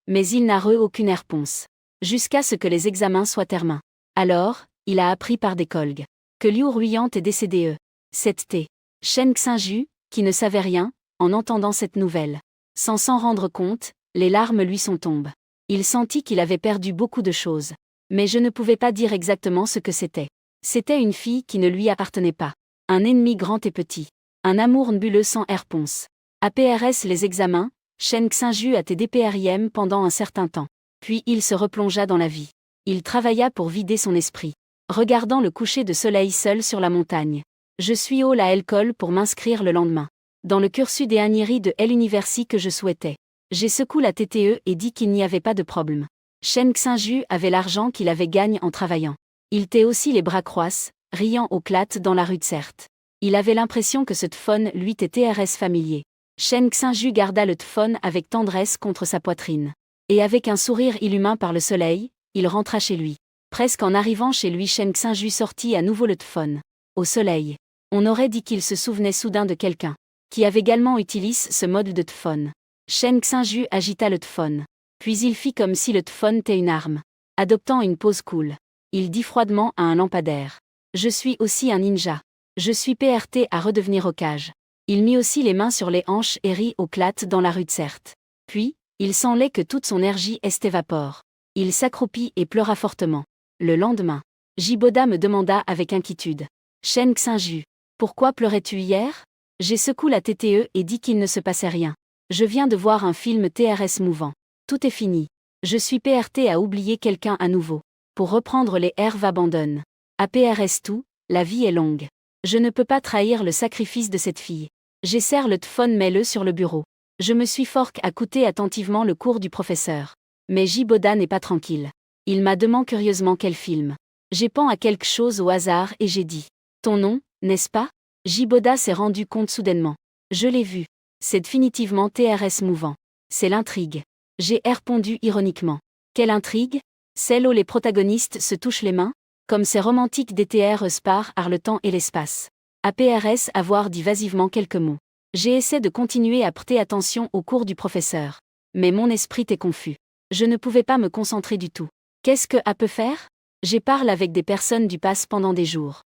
Mais il n'a aucune réponse. Jusqu'à ce que les examens soient terminés. Alors, il a appris par des collègues que Liu Ruiyan est décédé. C'était Shen Xinju, qui ne savait rien, en entendant cette nouvelle. Sans s'en rendre compte, les larmes lui sont tombées. Il sentit qu'il avait perdu beaucoup de choses. Mais je ne pouvais pas dire exactement ce que c'était. C'était une fille qui ne lui appartenait pas. Un ennemi grand et petit. Un amour nébuleux sans réponse. APRS les examens, Shen Xinju a été DPRIM pendant un certain temps. Puis il se replongea dans la vie. Il travailla pour vider son esprit. Regardant le coucher de soleil seul sur la montagne. Je suis au la l'école pour m'inscrire le lendemain. Dans le cursus des Agneries de l'université que je souhaitais. J'ai secoué la TTE et dit qu'il n'y avait pas de problème. Shen Xinju avait l'argent qu'il avait gagné en travaillant. Il était aussi les bras croisés, riant au clat dans la rue de Certes. Il avait l'impression que ce téléphone lui était TRS familier. Shen Xinju garda le téléphone avec tendresse contre sa poitrine. Et avec un sourire illumin par le soleil, il rentra chez lui. Presque en arrivant chez lui, Shen Xinju sortit à nouveau le téléphone. Au soleil. On aurait dit qu'il se souvenait soudain de quelqu'un qui avait également utilisé ce mode de téléphone. Shen Xinju agita le téléphone. Puis il fit comme si le téléphone était une arme. Adoptant une pose cool. Il dit froidement à un lampadaire. Je suis aussi un ninja. Je suis PRT à redevenir Hokage. Il mit aussi les mains sur les hanches et rit au clat dans la rue de Certes. Puis, il semblait que toute son énergie s'évapore. Il s'accroupit et pleura fortement. Le lendemain, Jiboda me demanda avec inquiétude. Shen Xinju, pourquoi pleurais-tu hier? J'ai secoué la TTE et dit qu'il ne se passait rien. Je viens de voir un film TRS mouvant. Tout est fini. Je suis PRT à oublier quelqu'un à nouveau. Pour reprendre les Herves abandonnent. À PRS tout, la vie est longue. Je ne peux pas trahir le sacrifice de cette fille. J'essaie le téléphone mets-le sur le bureau. Je me suis fork à écouter attentivement le cours du professeur. Mais Jiboda n'est pas tranquille. Il m'a demandé curieusement quel film. J'ai pensé à quelque chose au hasard et j'ai dit. Ton nom, n'est-ce pas? Jiboda s'est rendu compte soudainement. Je l'ai vu. C'est définitivement TRS mouvant. C'est l'intrigue. J'ai répondu ironiquement. Quelle intrigue? Celle où les protagonistes se touchent les mains? Comme ces romantiques DTR spar ar le temps et l'espace. APRS avoir dit vasivement quelques mots. J'ai essayé de continuer à prêter attention au cours du professeur. Mais mon esprit était confus. Je ne pouvais pas me concentrer du tout. Qu'est-ce que A peut faire? J'ai parlé avec des personnes du pass pendant des jours.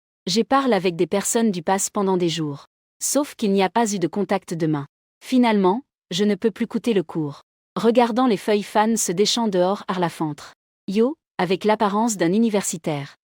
Sauf qu'il n'y a pas eu de contact de main. Finalement, je ne peux plus écouter le cours. Regardant les feuilles fans se déchant dehors ar la fenêtre. Yo, avec l'apparence d'un universitaire.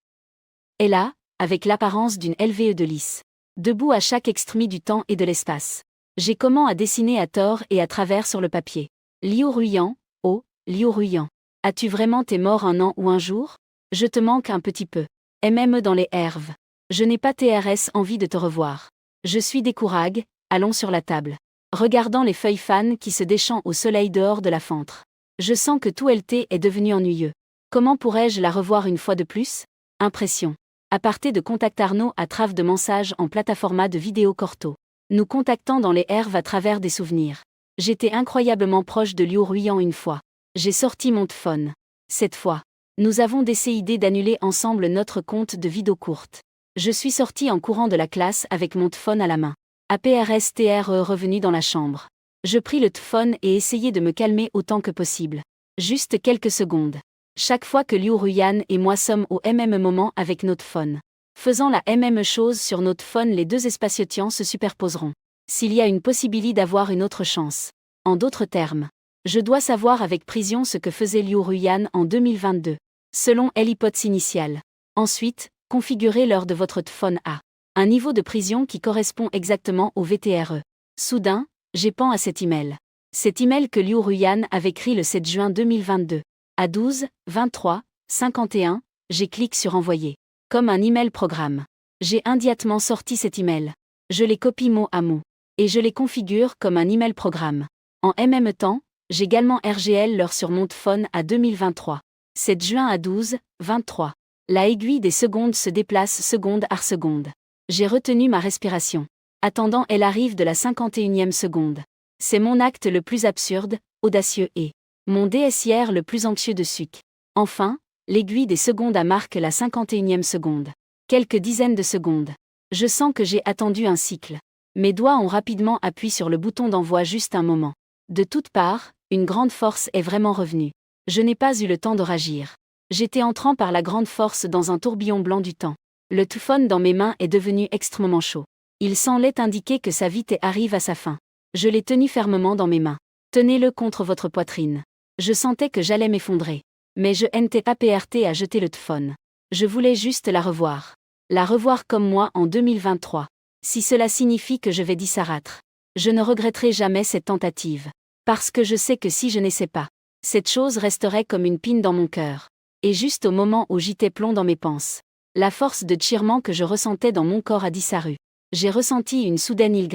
Et là, avec l'apparence d'une LVE de lys. Debout à chaque extrémité du temps et de l'espace. J'ai comment à dessiner à tort et à travers sur le papier. Liu Ruyan, oh, Liu Ruyan. As-tu vraiment été mort un an ou un jour? Je te manque un petit peu. Et même dans les herves. Je n'ai pas TRS envie de te revoir. Je suis découragé, allons sur la table. Regardant les feuilles fans qui se déchantent au soleil dehors de la fenêtre. Je sens que tout LT est devenu ennuyeux. Comment pourrais-je la revoir une fois de plus? Impression. Aparté de contact Arnaud à trave de mensage en plataforma de vidéo corto. Nous contactant dans les herves à travers des souvenirs. J'étais incroyablement proche de Liu Ruyan une fois. J'ai sorti mon téléphone. Cette fois, nous avons décidé d'annuler ensemble notre compte de vidéo courte. Je suis sorti en courant de la classe avec mon téléphone à la main. APRSTRE revenu dans la chambre. Je pris le téléphone et essayai de me calmer autant que possible. Juste quelques secondes. Chaque fois que Liu Ruyan et moi sommes au même moment avec notre phone. Faisant la même chose sur notre phone, les deux espaciotiens se superposeront. S'il y a une possibilité d'avoir une autre chance. En d'autres termes, je dois savoir avec précision ce que faisait Liu Ruyan en 2022. Selon l'hypothèse initiale. Ensuite, configurez l'heure de votre téléphone à un niveau de précision qui correspond exactement au VTRE. Soudain, j'ai pensé à cet email. Cet email que Liu Ruyan avait écrit le 7 juin 2022. À 12, 23, 51, j'ai cliqué sur envoyer. Comme un email programme. J'ai immédiatement sorti cet email. Je les copie mot à mot. Et je les configure comme un email programme. En même temps, j'ai également RGL l'heure sur mon téléphone à 2023. 7 juin à 12, 23. La aiguille des secondes se déplace seconde par seconde. J'ai retenu ma respiration. Attendant, elle arrive de la 51e seconde. C'est mon acte le plus absurde, audacieux et mon DSIR le plus anxieux de sucre. Enfin, l'aiguille des secondes marque la 51e seconde. Quelques dizaines de secondes. Je sens que j'ai attendu un cycle. Mes doigts ont rapidement appuyé sur le bouton d'envoi juste un moment. De toutes parts, une grande force est vraiment revenue. Je n'ai pas eu le temps de réagir. J'étais entrant par la grande force dans un tourbillon blanc du temps. Le téléphone dans mes mains est devenu extrêmement chaud. Il semblait indiquer que sa vie arrive à sa fin. Je l'ai tenu fermement dans mes mains. Tenez-le contre votre poitrine. Je sentais que j'allais m'effondrer. Mais je n'étais pas PRT à jeter le téléphone. Je voulais juste la revoir. La revoir comme moi en 2023. Si cela signifie que je vais disparaître. Je ne regretterai jamais cette tentative. Parce que je sais que si je n'essaie pas, cette chose resterait comme une pine dans mon cœur. Et juste au moment où j'étais plomb dans mes pensées, la force de tirement que je ressentais dans mon corps a disparu. J'ai ressenti une soudaine île.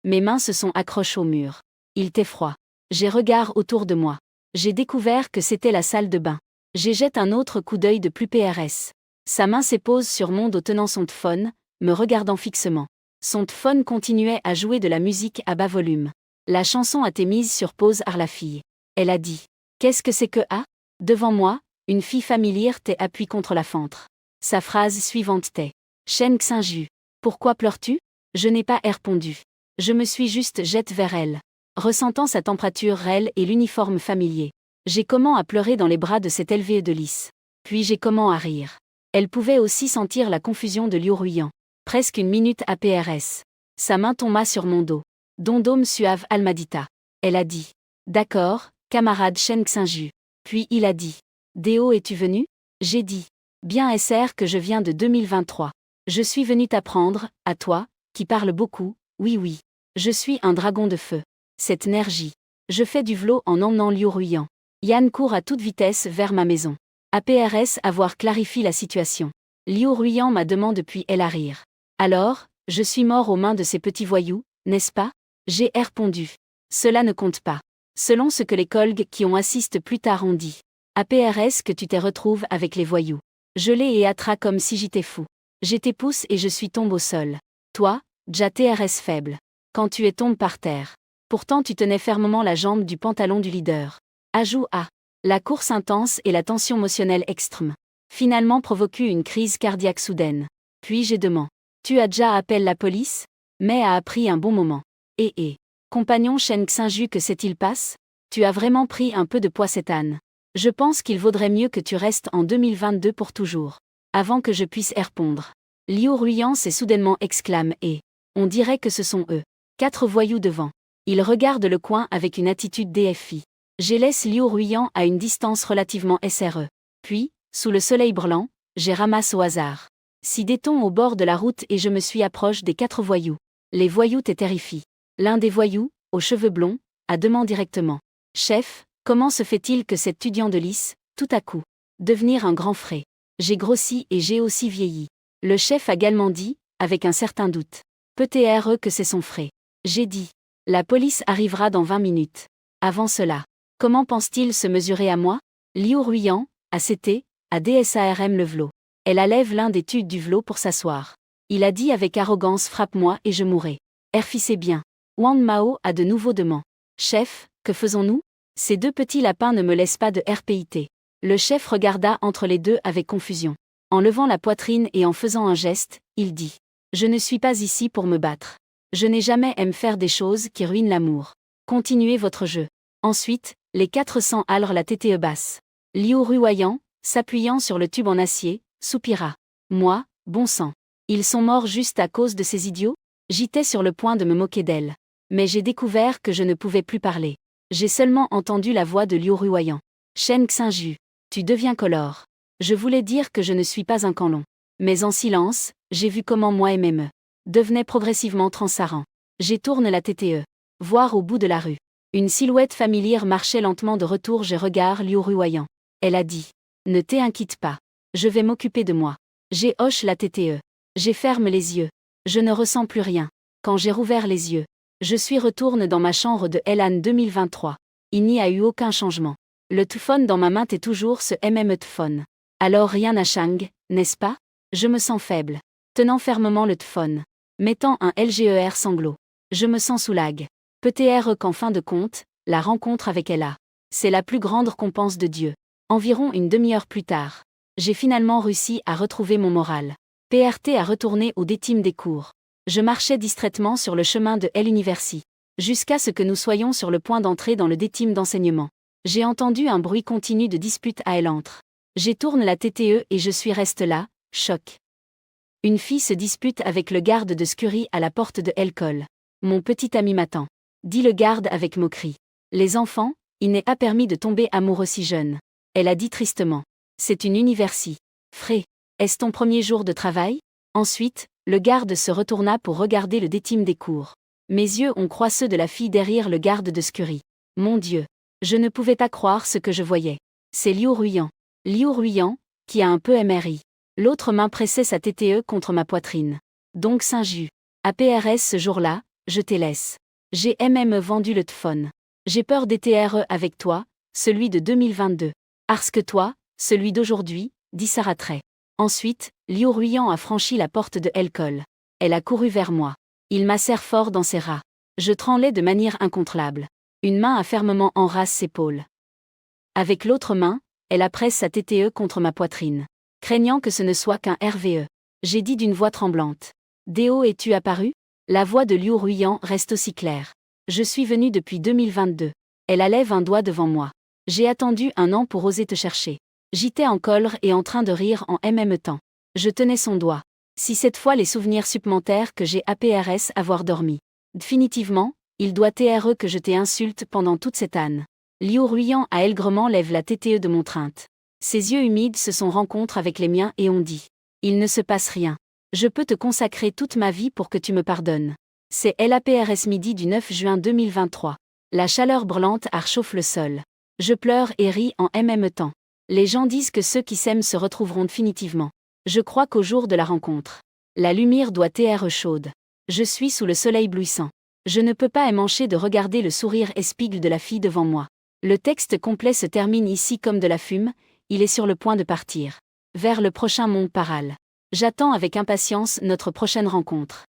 Mes mains se sont accrochées au mur. Il était froid. J'ai regardé autour de moi. J'ai découvert que c'était la salle de bain. J'ai jeté un autre coup d'œil de plus PRS. Sa main s'épose sur mon dos tenant son téléphone, me regardant fixement. Son téléphone continuait à jouer de la musique à bas volume. La chanson a été mise sur pause par la fille. Elle a dit. Qu'est-ce que c'est que A? Devant moi, une fille familière t'est appuyée contre la fenêtre. Sa phrase suivante était. Shen Xinju. Pourquoi pleures-tu? Je n'ai pas répondu. Je me suis juste jetée vers elle. Ressentant sa température réelle et l'uniforme familier. J'ai comment à pleurer dans les bras de cette LVE de Lys. Puis j'ai comment à rire. Elle pouvait aussi sentir la confusion de Liu Ruyan. Presque une minute APRS. Sa main tomba sur mon dos. Dondome suave Almadita. Elle a dit. D'accord, camarade Shen Xinju. Puis il a dit. Déo es-tu venu? J'ai dit. Bien SR que je viens de 2023. Je suis venu t'apprendre, à toi, qui parle beaucoup, oui. Je suis un dragon de feu. Cette énergie. Je fais du vlo en emmenant Liu Ruyan. Yann court à toute vitesse vers ma maison. APRS avoir clarifié la situation. Liu Ruyan m'a demandé depuis elle à rire. Alors, je suis mort aux mains de ces petits voyous, n'est-ce pas? J'ai répondu. Cela ne compte pas. Selon ce que les collègues qui ont assisté plus tard ont dit. APRS que tu te retrouves avec les voyous. Je l'ai et attra comme si j'étais fou. J'étais pousse et je suis tombé au sol. Toi, déjà TRS faible. Quand tu es tombé par terre. Pourtant tu tenais fermement la jambe du pantalon du leader. Ajout A. La course intense et la tension émotionnelle extrême. Finalement provoqué une crise cardiaque soudaine. Puis j'ai demandé. Tu as déjà appelé la police? Mais a appris un bon moment. Compagnon Shen Xinju que s'est-il passe? Tu as vraiment pris un peu de poids cette âne. Je pense qu'il vaudrait mieux que tu restes en 2022 pour toujours. Avant que je puisse répondre. Liu Ruyan s'est soudainement exclame et. On dirait que ce sont eux. 4 voyous devant. Ils regardent le coin avec une attitude DFI. Je laisse Liu Ruyan à une distance relativement SRE. Puis, sous le soleil brûlant, j'ai ramasse au hasard. 6 détons au bord de la route et je me suis approche des 4 voyous. Les voyous te terrifient. L'un des voyous, aux cheveux blonds, a demandé directement. Chef, comment se fait-il que cet étudiant de Lys, tout à coup, devenir un grand frais? J'ai grossi et j'ai aussi vieilli. Le chef a également dit, avec un certain doute. Peut-être que c'est son frais. J'ai dit. La police arrivera dans 20 minutes. Avant cela. Comment pense-t-il se mesurer à moi? Liu Ruyan, ACT, à DSARM le vlo. Elle allève l'un des tubes du vlo pour s'asseoir. Il a dit avec arrogance frappe-moi et je mourrai. Erfissez bien. Wang Mao a de nouveau demandé. Chef, que faisons-nous? Ces 2 petits lapins ne me laissent pas de RPIT. Le chef regarda entre les deux avec confusion. En levant la poitrine et en faisant un geste, il dit. Je ne suis pas ici pour me battre. Je n'ai jamais aimé faire des choses qui ruinent l'amour. Continuez votre jeu. Ensuite, les 400 allèrent la TTE basse. Liu Ruyan, s'appuyant sur le tube en acier, soupira. Moi, bon sang. Ils sont morts juste à cause de ces idiots? J'étais sur le point de me moquer d'elle. Mais j'ai découvert que je ne pouvais plus parler. J'ai seulement entendu la voix de Liu Ruyan. Shen Xinju. Tu deviens colore. Je voulais dire que je ne suis pas un canlon. Mais en silence, j'ai vu comment moi et me devenait progressivement transparent. J'ai tourné la TTE. Voir au bout de la rue. Une silhouette familière marchait lentement de retour. Je regarde Liu Ruyan. Elle a dit. Ne t'inquiète pas. Je vais m'occuper de moi. J'ai hoche la TTE. J'ai ferme les yeux. Je ne ressens plus rien. Quand j'ai rouvert les yeux, je suis retourne dans ma chambre de Elan 2023. Il n'y a eu aucun changement. Le téléphone dans ma main est toujours ce téléphone. Alors rien n'a changé, n'est-ce pas? Je me sens faible. Tenant fermement le téléphone. Mettant un LGER sanglot. Je me sens soulagé. Peut-être qu'en fin de compte, la rencontre avec Ella. C'est la plus grande récompense de Dieu. Environ une demi-heure plus tard. J'ai finalement réussi à retrouver mon moral. PRT a retourné au détime des cours. Je marchais distraitement sur le chemin de l'université. Jusqu'à ce que nous soyons sur le point d'entrer dans le détime d'enseignement. J'ai entendu un bruit continu de dispute à elle entre. J'ai tourné la TTE et je suis resté là, choc. Une fille se dispute avec le garde de Scurry à la porte de l'école. Mon petit ami m'attend. Dit le garde avec moquerie. Les enfants, il n'est pas permis de tomber amoureux si jeune. Elle a dit tristement. C'est une université. Fré, est-ce ton premier jour de travail? Ensuite, le garde se retourna pour regarder le détime des cours. Mes yeux ont croisé ceux de la fille derrière le garde de Scurry. Mon Dieu. Je ne pouvais pas croire ce que je voyais. C'est Liu Ruyan. Liu Ruyan, qui a un peu MRI. L'autre main pressait sa TTE contre ma poitrine. Donc Saint-Ju. APRS ce jour-là, je te laisse. J'ai même vendu le téléphone. J'ai peur des TRE avec toi, celui de 2022. Parce que toi, celui d'aujourd'hui, dit Sarah Trey. Ensuite, Liu Ruyan a franchi la porte de l'école. Elle a couru vers moi. Il m'a serré fort dans ses bras. Je tremblais de manière incontrôlable. Une main a fermement enrassé ses épaules. Avec l'autre main, elle a pressé sa TTE contre ma poitrine. Craignant que ce ne soit qu'un RVE. J'ai dit d'une voix tremblante. Déo es-tu apparu? La voix de Liu Ruyan reste aussi claire. Je suis venue depuis 2022. Elle lève un doigt devant moi. J'ai attendu 1 an pour oser te chercher. J'étais en colère et en train de rire en même temps. Je tenais son doigt. Si cette fois les souvenirs supplémentaires que j'ai APRS avoir dormi. Définitivement, il doit être que je t'ai insulte pendant toute cette année. Liu Ruyant a aigrement lève la tête de mon trainte. Ses yeux humides se sont rencontrés avec les miens et ont dit. Il ne se passe rien. Je peux te consacrer toute ma vie pour que tu me pardonnes. C'est l'APRS midi du 9 juin 2023. La chaleur brûlante réchauffe le sol. Je pleure et ris en même temps. Les gens disent que ceux qui s'aiment se retrouveront définitivement. Je crois qu'au jour de la rencontre, la lumière doit être chaude. Je suis sous le soleil blouissant. Je ne peux pas m'empêcher de regarder le sourire espiègle de la fille devant moi. Le texte complet se termine ici comme de la fume, il est sur le point de partir. Vers le prochain monde paral. J'attends avec impatience notre prochaine rencontre.